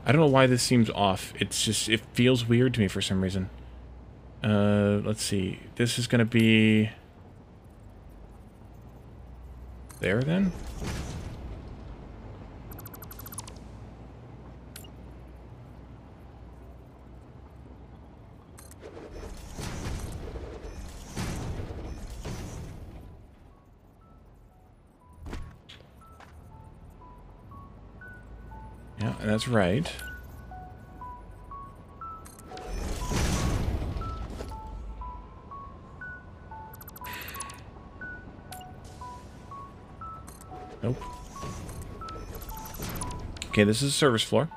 I don't know why this seems off. It's just, it feels weird to me for some reason. Let's see. This is gonna be... there, then? Yeah, that's right. Nope. Okay, this is a service floor.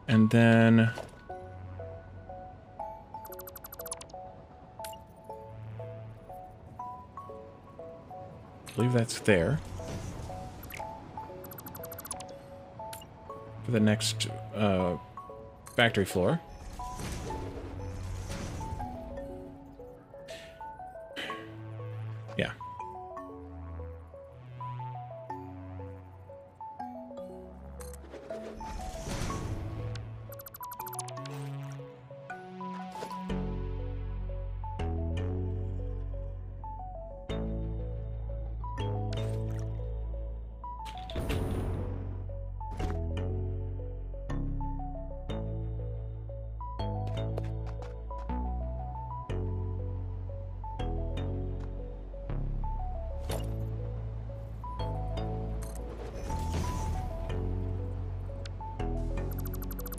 And then... I believe that's there. For the next factory floor. Yeah.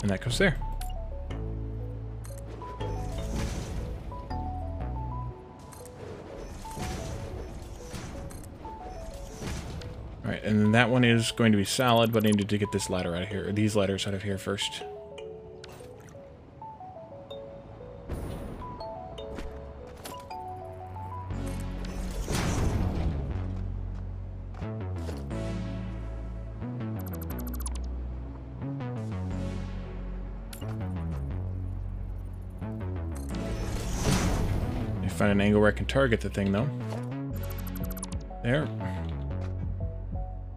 And that goes there. Alright, and then that one is going to be solid, but I needed to get this ladder out of here, or these ladders out of here first. Find an angle where I can target the thing, though. There.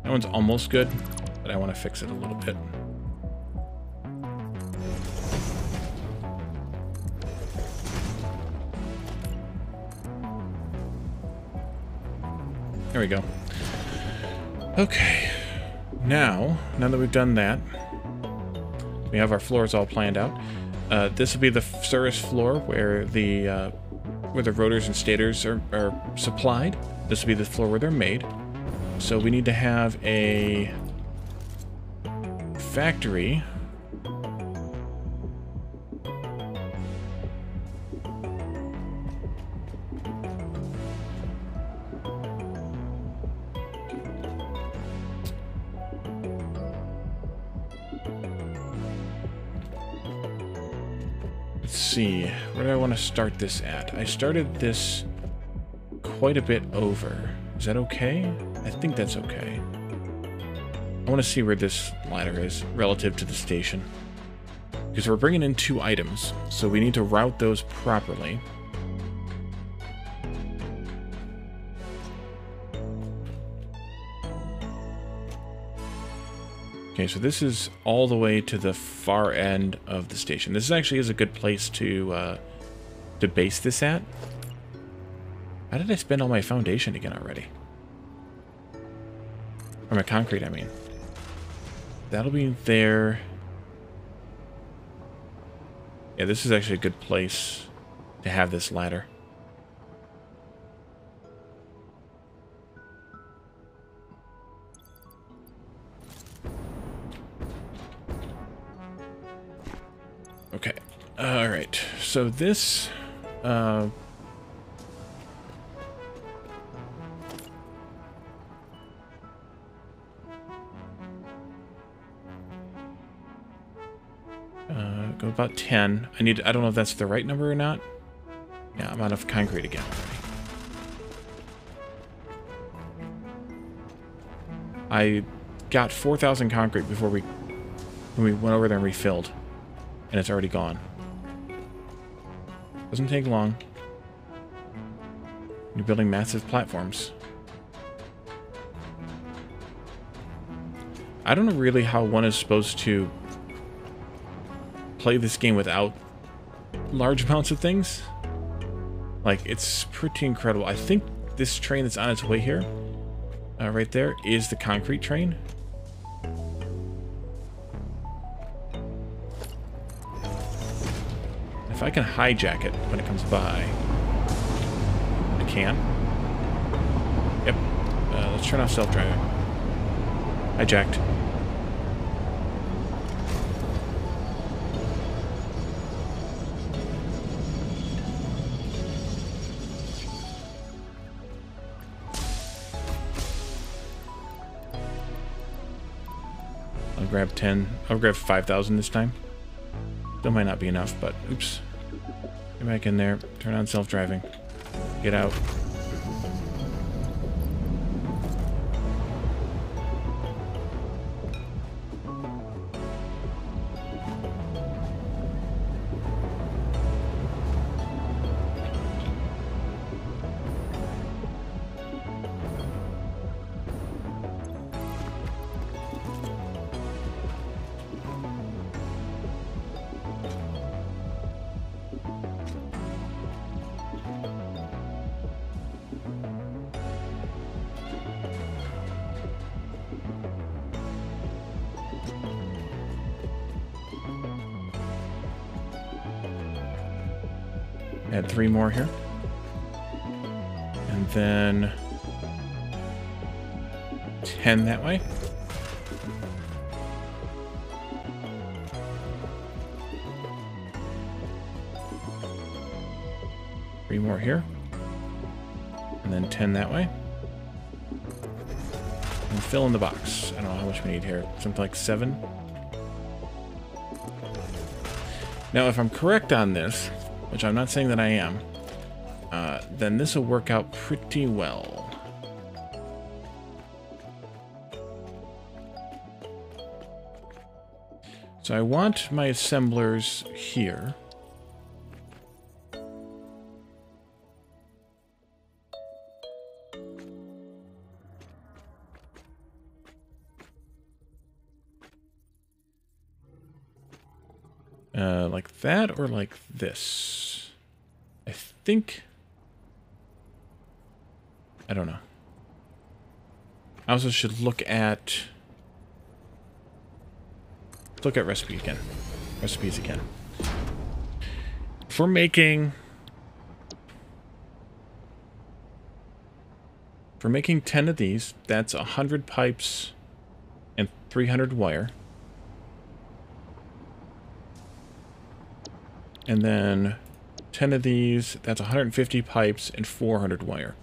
That one's almost good, but I want to fix it a little bit. There we go. Okay. Now that we've done that, we have our floors all planned out. This will be the service floor where the rotors and stators are supplied. This will be the floor where they're made. So we need to have a factory. Let's see, where do I want to start this at? I started this quite a bit over. Is that okay? I think that's okay. I want to see where this ladder is relative to the station. Because we're bringing in 2 items, so we need to route those properly. Okay, so this is all the way to the far end of the station. This actually is a good place to base this at. How did I spend all my foundation again already? Or my concrete, I mean. That'll be there. Yeah, this is actually a good place to have this ladder. Okay. All right. So this go about 10. I don't know if that's the right number or not. Yeah, I'm out of concrete again already. I got 4,000 concrete before when we went over there and refilled. And it's already gone. Doesn't take long. You're building massive platforms. I don't know really how one is supposed to play this game without large amounts of things. Like, it's pretty incredible. I think this train that's on its way here, right there, is the concrete train. If I can hijack it when it comes by, I can. Yep. Let's turn off self-driving. Hijacked. I'll grab 10. I'll grab 5,000 this time. That might not be enough, but oops. Get back in there. Turn on self-driving. Get out. Add 3 more here. And then 10 that way. Three more here. And then 10 that way. And fill in the box. I don't know how much we need here. Something like 7. Now, if I'm correct on this, which I'm not saying that I am, then this will work out pretty well. So I want my assemblers here. Like that or like this? I think... I don't know. I also should look at recipes again. If we're making 10 of these, that's 100 pipes and 300 wire. And then 10 of these, that's 150 pipes and 400 wire.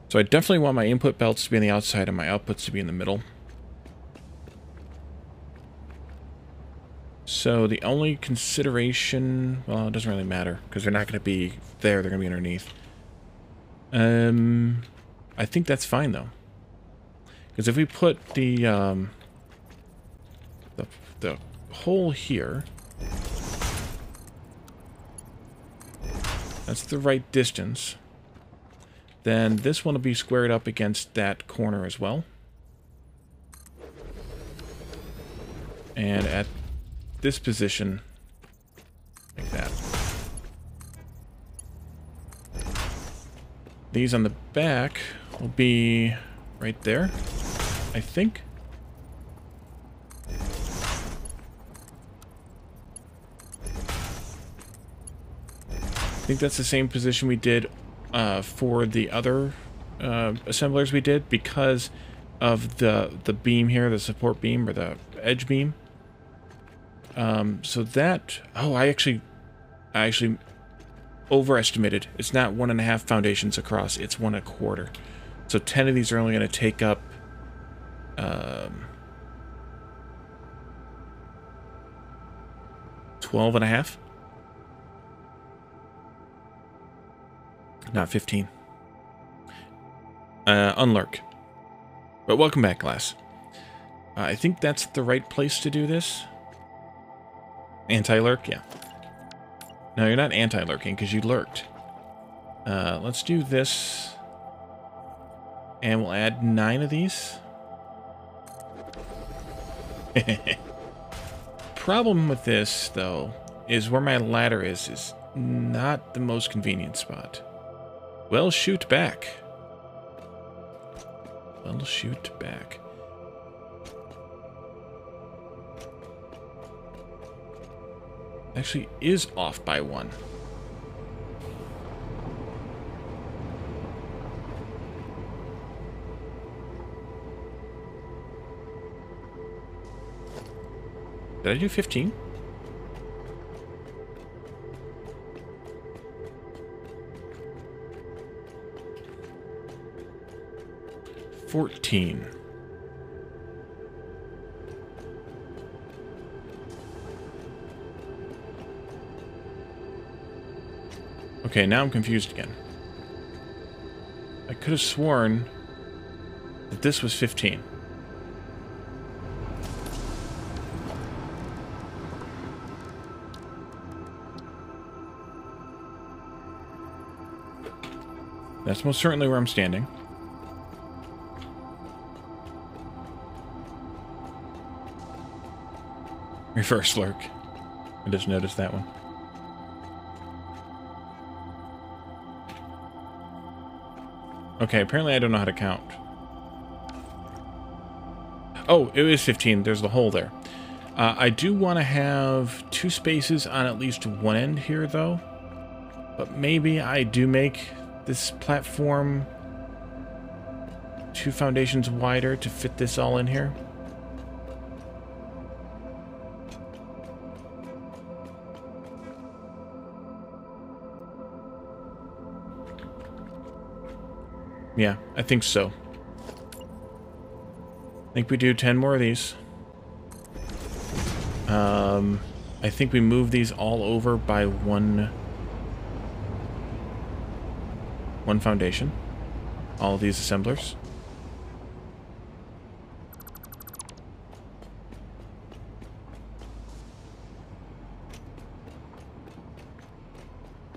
So I definitely want my input belts to be on the outside and my outputs to be in the middle. So the only consideration, well, it doesn't really matter because they're not going to be there, they're going to be underneath. I think that's fine though. Because if we put the hole here, that's the right distance. Then this one will be squared up against that corner as well. And at this position, like that. These on the back will be right there, I think. I think that's the same position we did for the other assemblers we did because of the beam here, the support beam or the edge beam. So that, oh, I actually overestimated. It's not 1.5 foundations across, it's 1.25. So 10 of these are only going to take up 12.5. Not 15. Unlurk. But welcome back, Glass. I think that's the right place to do this. Anti-lurk? Yeah. No, you're not anti-lurking because you lurked. Let's do this. And we'll add 9 of these. Problem with this, though, is where my ladder is not the most convenient spot. Well, shoot back. Well, shoot back. Actually is off by 1. Did I do 15? $14. Okay, now I'm confused again. I could have sworn that this was 15. That's most certainly where I'm standing. Reverse lurk. I just noticed that one. Okay, apparently I don't know how to count. Oh, it is 15. There's the hole there. I do want to have 2 spaces on at least one end here, though. But maybe I do make this platform 2 foundations wider to fit this all in here. Yeah, I think so. I think we do 10 more of these. I think we move these all over by one foundation. All of these assemblers.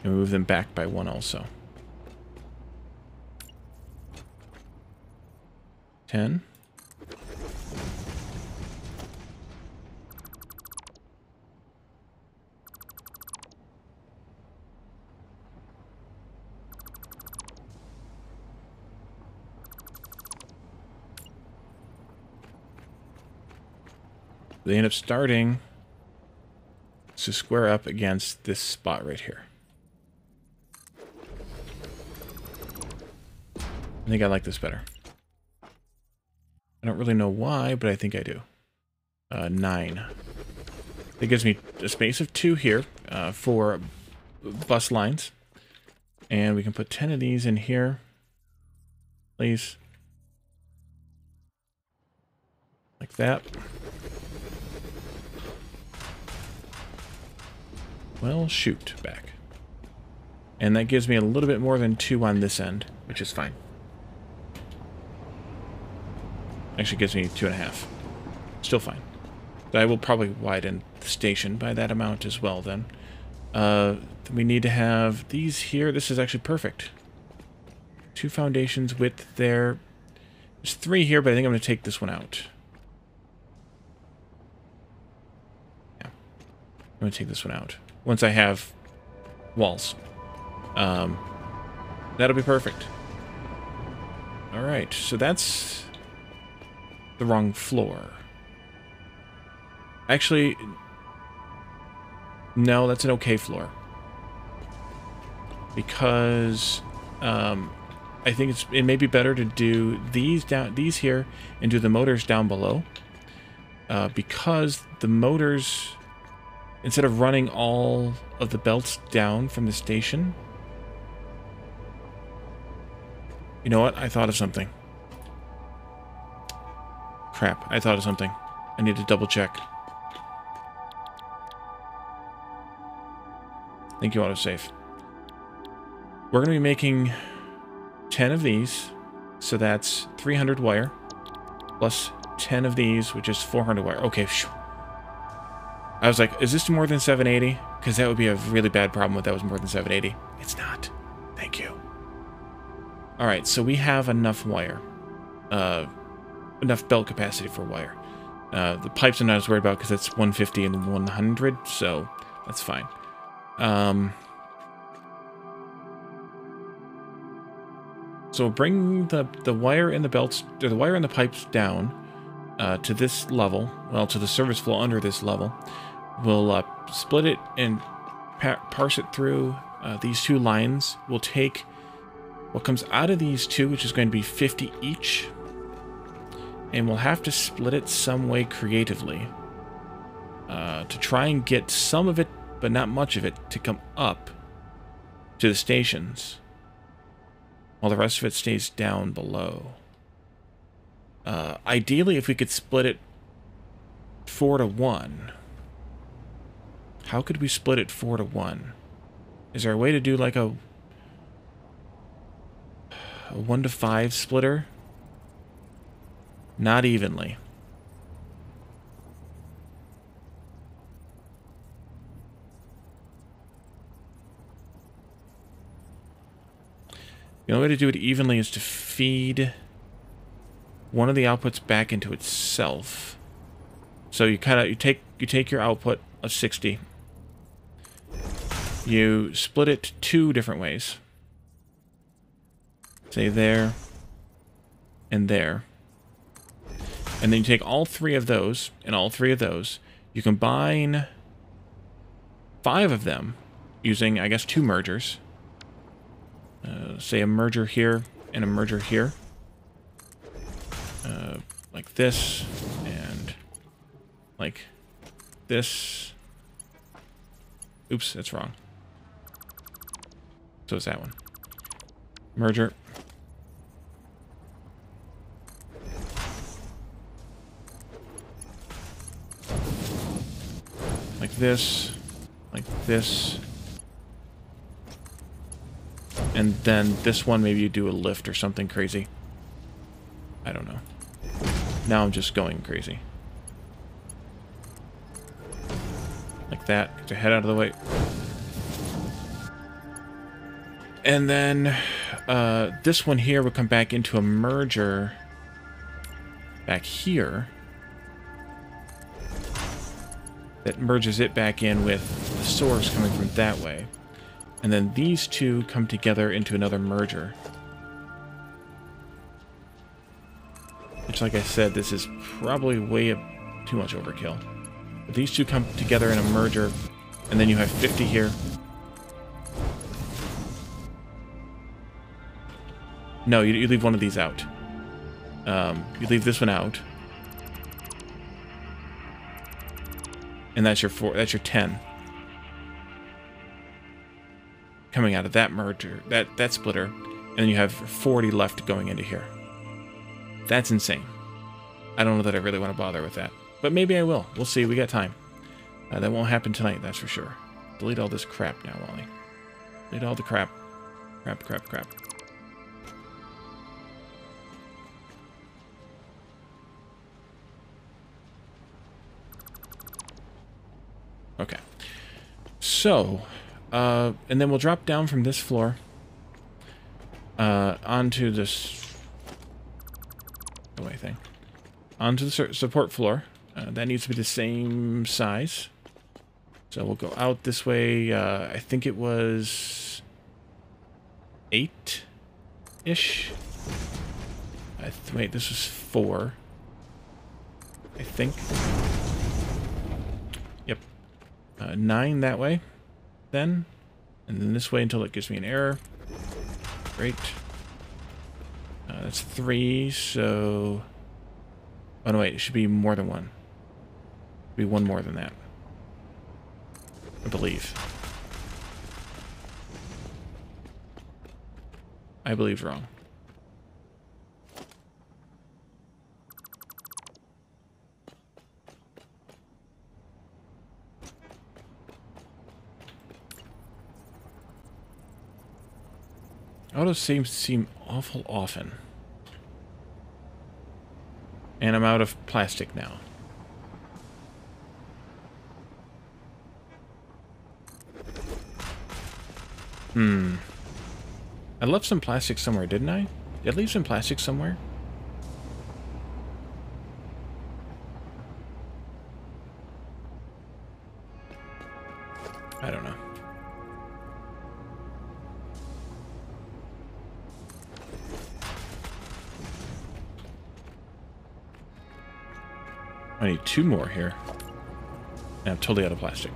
And move them back by 1 also. 10. They end up starting to square up against this spot right here. I think I like this better. I don't really know why, but I think I do. 9. That gives me a space of 2 here for bus lines. And we can put 10 of these in here. Please. Like that. Well, shoot back. And that gives me a little bit more than 2 on this end, which is fine. Actually gives me 2.5. Still fine. But I will probably widen the station by that amount as well then. We need to have these here. This is actually perfect. 2 foundations width there. There's 3 here, but I think I'm going to take this one out. I'm going to take this one out. Once I have walls. That'll be perfect. Alright, so that's the wrong floor. Actually, no, that's an okay floor. Because I think it may be better to do these here and do the motors down below. Because the motors, instead of running all of the belts down from the station... You know what? I thought of something. Crap, I thought of something. I need to double check. I think you autosave. We're going to be making 10 of these, so that's 300 wire, plus 10 of these, which is 400 wire. Okay, phew. I was like, is this more than 780? Because that would be a really bad problem if that was more than 780. It's not. Thank you. Alright, so we have enough wire. Enough belt capacity for wire. The pipes I'm not as worried about because it's 150 and 100, so that's fine. So bring the wire and the belts, or the wire and the pipes down to this level, well, to the service flow under this level. We'll split it and parse it through these two lines. We'll take what comes out of these two, which is going to be 50 each, and we'll have to split it some way creatively to try and get some of it, but not much of it, to come up to the stations, while the rest of it stays down below. Ideally, if we could split it 4 to 1. How could we split it 4 to 1? Is there a way to do like a 1 to 5 splitter? Not evenly. The only way to do it evenly is to feed one of the outputs back into itself. So you take your output of 60. You split it 2 different ways. Say there and there. And then you take all 3 of those and all 3 of those. You combine 5 of them using, I guess, 2 mergers. Say a merger here and a merger here. Like this and like this. Oops, that's wrong. So it's that one. Merger. Like this. Like this. And then this one, maybe you do a lift or something crazy. I don't know. Now I'm just going crazy. Like that. Get your head out of the way. And then this one here would come back into a merger back here. That merges it back in with the source coming from that way. And then these two come together into another merger. Which, like I said, this is probably way too much overkill. But these two come together in a merger, and then you have 50 here. No, you leave one of these out. You leave this one out. And that's your 4. That's your 10. Coming out of that merger, that splitter, and then you have 40 left going into here. That's insane. I don't know that I really want to bother with that, but maybe I will. We'll see. We got time. That won't happen tonight, that's for sure. Delete all this crap now, Wally. Delete all the crap. Crap. Okay. So, and then we'll drop down from this floor onto this thing. Onto the support floor. That needs to be the same size. So we'll go out this way. I think it was 8-ish. Wait, this was 4. I think. Yep. 9 that way, then. And then this way until it gives me an error. Great. That's 3, so... Oh, no, wait, it should be more than 1. Be 1 more than that. I believe. I believe wrong. Autos seem awful often. And I'm out of plastic now. I left some plastic somewhere, didn't I? Did I leave some plastic somewhere? I don't know. I need 2 more here. And I'm totally out of plastic.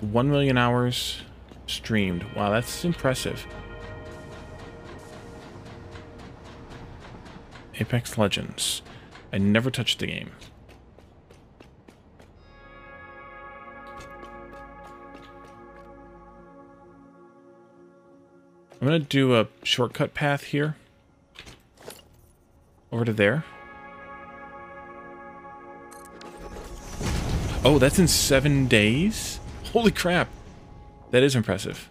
1 million hours streamed. Wow, that's impressive. Apex Legends. I never touched the game. I'm going to do a shortcut path here. Over to there. Oh, that's in 7 days? Holy crap. That is impressive.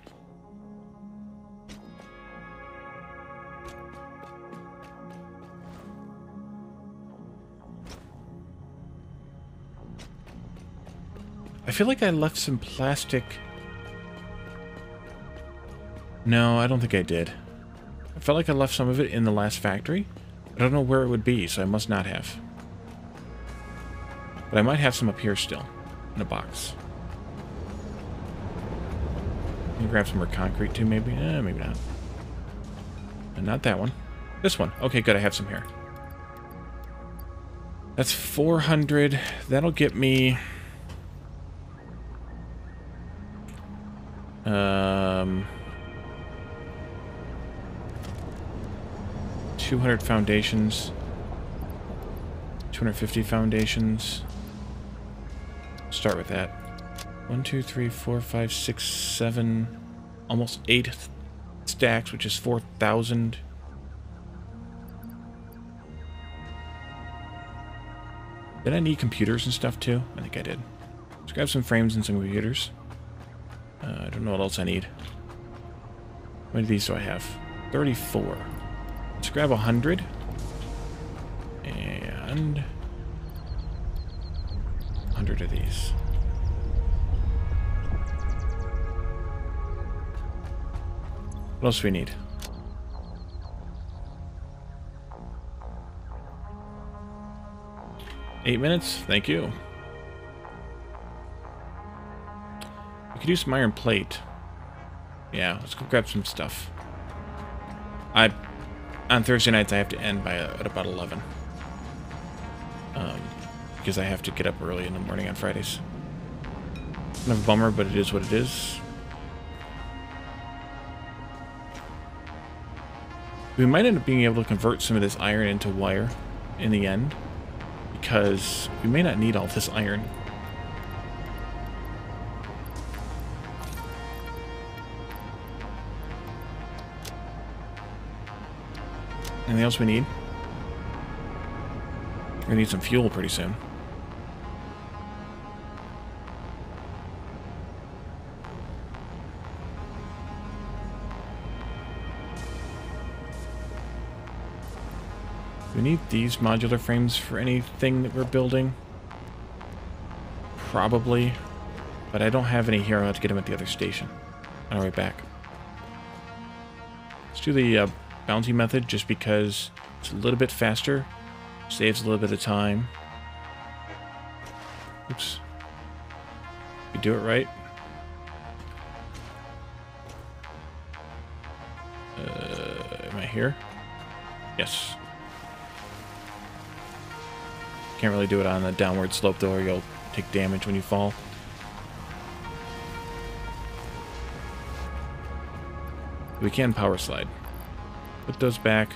I feel like I left some plastic. No, I don't think I did. I felt like I left some of it in the last factory. I don't know where it would be, so I must not have. But I might have some up here still, in a box. Can you grab some more concrete too, maybe? Maybe not. And not that one. This one. Okay, good, I have some here. That's 400. That'll get me... 200 foundations. 250 foundations. Start with that. 1, 2, 3, 4, 5, 6, 7, almost 8 stacks, which is 4,000. Did I need computers and stuff too? I think I did. Let's grab some frames and some computers. I don't know what else I need. How many of these do I have? 34. Let's grab 100. And 100 of these. What else do we need? Eight minutes? Thank you. We could use some iron plate. Yeah, let's go grab some stuff. On Thursday nights I have to end by at about 11. Because I have to get up early in the morning on Fridays. Kind of a bummer, but it is what it is. We might end up being able to convert some of this iron into wire in the end, because we may not need all this iron. Anything else we need? We're gonna need some fuel pretty soon. Do we need these modular frames for anything that we're building? Probably. But I don't have any here. I'll have to get them at the other station. On our way back. Let's do the bounty method just because it's a little bit faster. Saves a little bit of time. Oops. You do it right. Am I here? Yes. Can't really do it on the downward slope though, or you'll take damage when you fall. We can power slide. Put those back.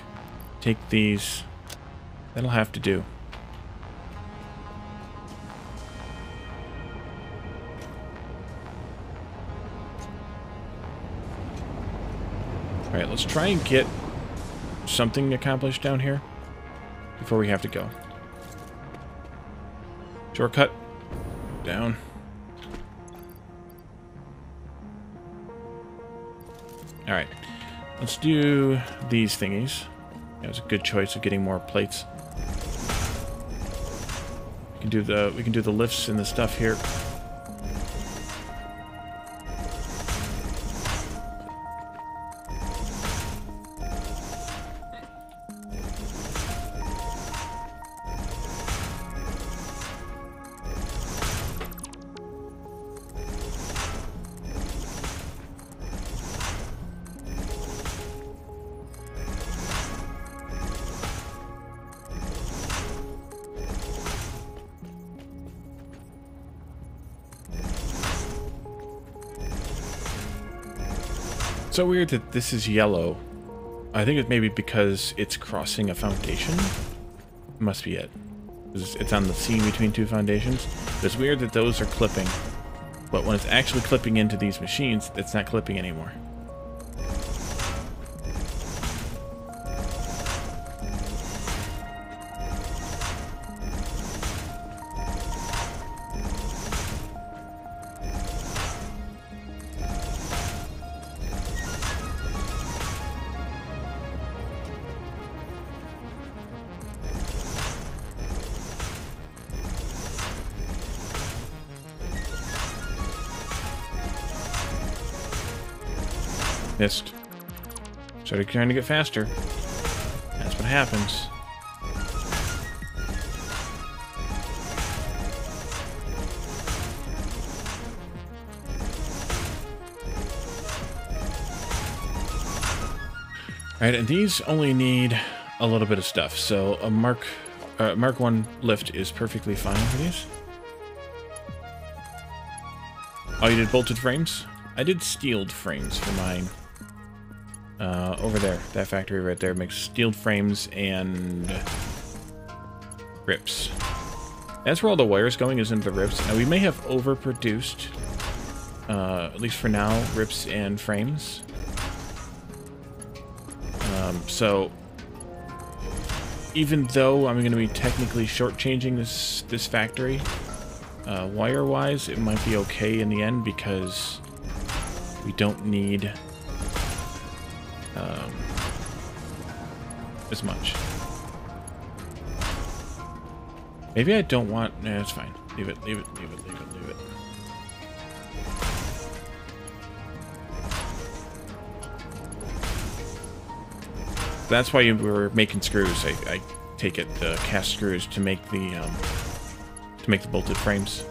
Take these. That'll have to do. Alright, let's try and get something accomplished down here before we have to go. Shortcut. Down. Alright. Let's do these thingies. That was a good choice of getting more plates. We can do the lifts and the stuff here. So weird that this is yellow. I think it may be because it's crossing a foundation. Must be it. It's on the seam between two foundations. It's weird that those are clipping, but when it's actually clipping into these machines, it's not clipping anymore. Missed. Started trying to get faster. That's what happens. Alright, and these only need a little bit of stuff. So a Mark 1 lift is perfectly fine for these. Oh, you did bolted frames? I did steeled frames for mine. Over there, that factory right there makes steeled frames and rips. That's where all the wire's going, is into the rips. Now we may have overproduced, at least for now, rips and frames. So even though I'm going to be technically shortchanging this factory, wire-wise, it might be okay in the end because we don't need as much. Maybe I don't want... Nah, it's fine. Leave it, leave it, leave it, leave it, leave it. That's why you were making screws. I take it the cast screws to make the bolted frames.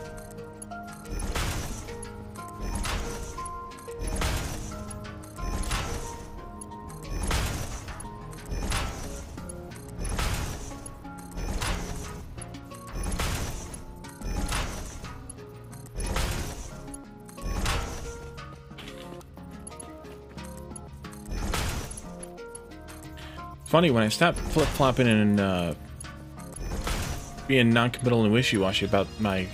Funny, when I stopped flip-flopping and being non-committal and wishy-washy about my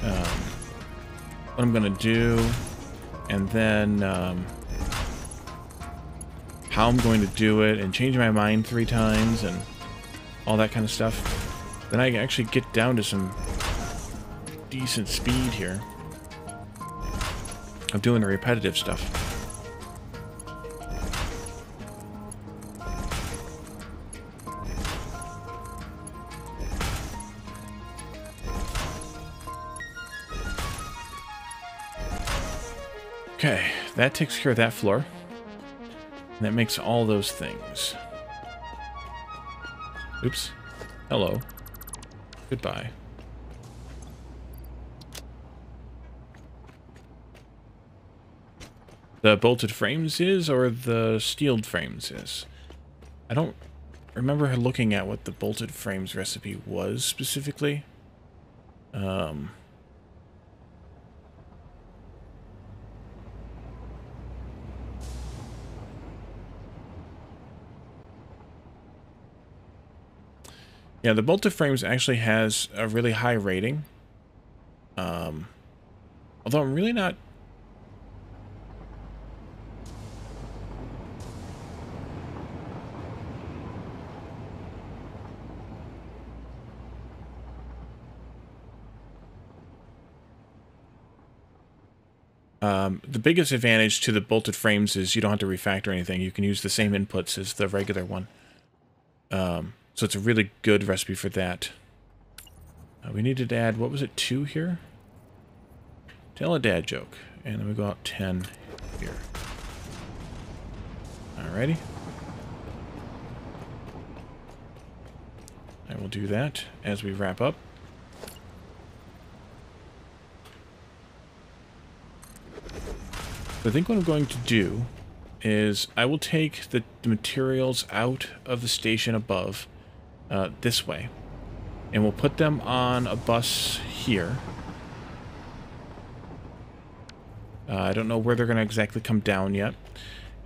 what I'm gonna do, and then how I'm going to do it, and change my mind 3 times, and all that kind of stuff, then I actually get down to some decent speed here of doing the repetitive stuff. Okay, that takes care of that floor. And that makes all those things. Oops. Hello. Goodbye. The bolted frames is, or the steeled frames is? I don't remember looking at what the bolted frames recipe was specifically. Yeah, the bolted frames actually has a really high rating. Although I'm really not... the biggest advantage to the bolted frames is you don't have to refactor anything. You can use the same inputs as the regular one. So it's a really good recipe for that. We needed to add, what was it, 2 here? Tell a dad joke. And then we go out 10 here. Alrighty. I will do that as we wrap up. So I think what I'm going to do is I will take the materials out of the station above this way. And we'll put them on a bus here. I don't know where they're going to exactly come down yet.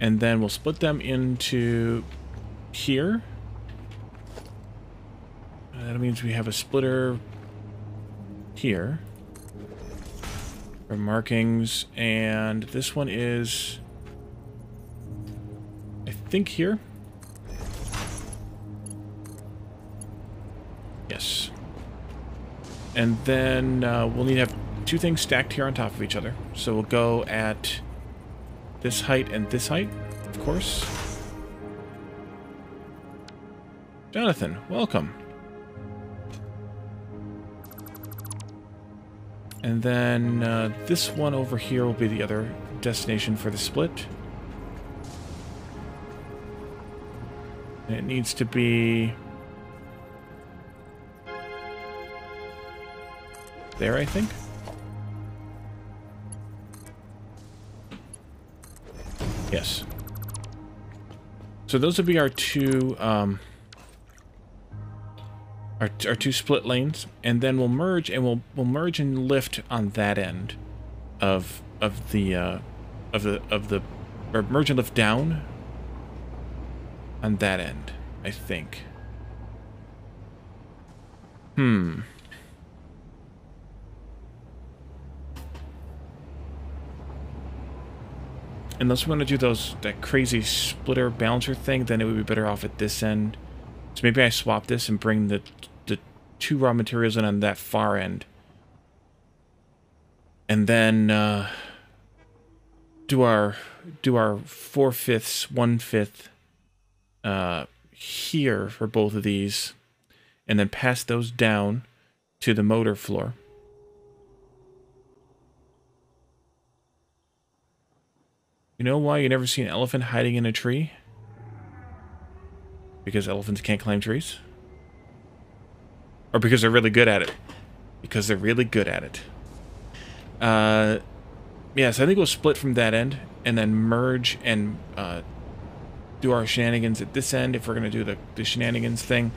And then we'll split them into here. That means we have a splitter here for markings. And this one is, I think, here. Yes. And then we'll need to have 2 things stacked here on top of each other. So we'll go at this height and this height, of course. Jonathan, welcome. And then this one over here will be the other destination for the split. And it needs to be there, I think. Yes. So those would be our two our 2 split lanes, and then we'll merge, and we'll merge and lift on that end of the or merge and lift down on that end, I think. Unless we want to do that crazy splitter balancer thing, then it would be better off at this end. So maybe I swap this and bring the 2 raw materials in on that far end. And then do our 4/5, 1/5 here for both of these. And then pass those down to the motor floor. You know why you never see an elephant hiding in a tree? Because elephants can't climb trees? Or because they're really good at it? Because they're really good at it. Yeah, so I think we'll split from that end, and then merge and do our shenanigans at this end, if we're going to do the shenanigans thing.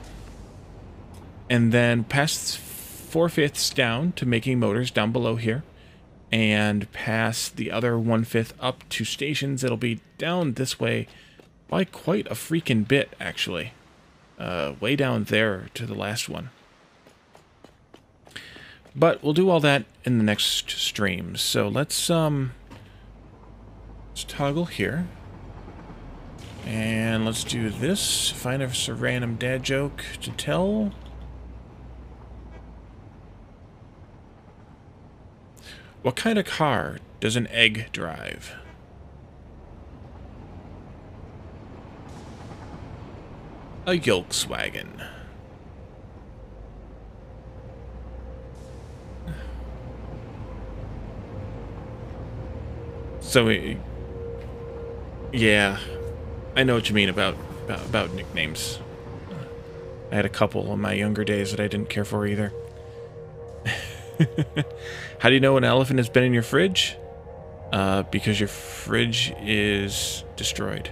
And then pass 4/5 down to making motors down below here. And pass the other 1/5 up to stations. It'll be down this way by quite a freaking bit, actually. Way down there to the last one. But we'll do all that in the next stream. So let's toggle here. And let's do this. Find us a random dad joke to tell. What kind of car does an egg drive? A Volkswagen. So, yeah, I know what you mean about nicknames. I had a couple in my younger days that I didn't care for either. How do you know an elephant has been in your fridge? because your fridge is destroyed.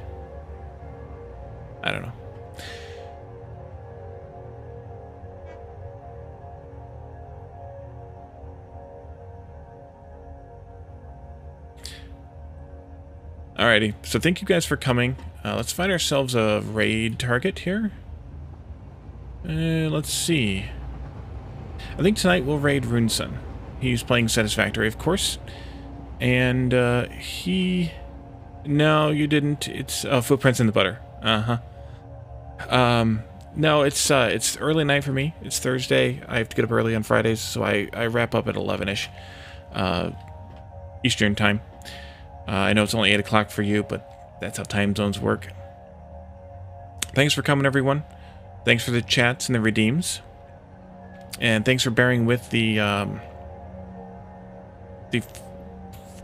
I don't know. Alrighty, so thank you guys for coming. Let's find ourselves a raid target here. Let's see. I think tonight we'll raid Runeson. He's playing Satisfactory, of course. And he... No, you didn't. It's Footprints in the Butter. Uh-huh. No, it's early night for me. It's Thursday. I have to get up early on Fridays, so I wrap up at 11-ish Eastern time. I know it's only 8 o'clock for you, but that's how time zones work. Thanks for coming, everyone. Thanks for the chats and the redeems. And thanks for bearing with the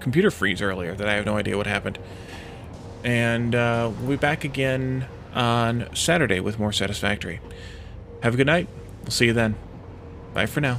computer freeze earlier that I have no idea what happened. And we'll be back again on Saturday with more Satisfactory. Have a good night. We'll see you then. Bye for now.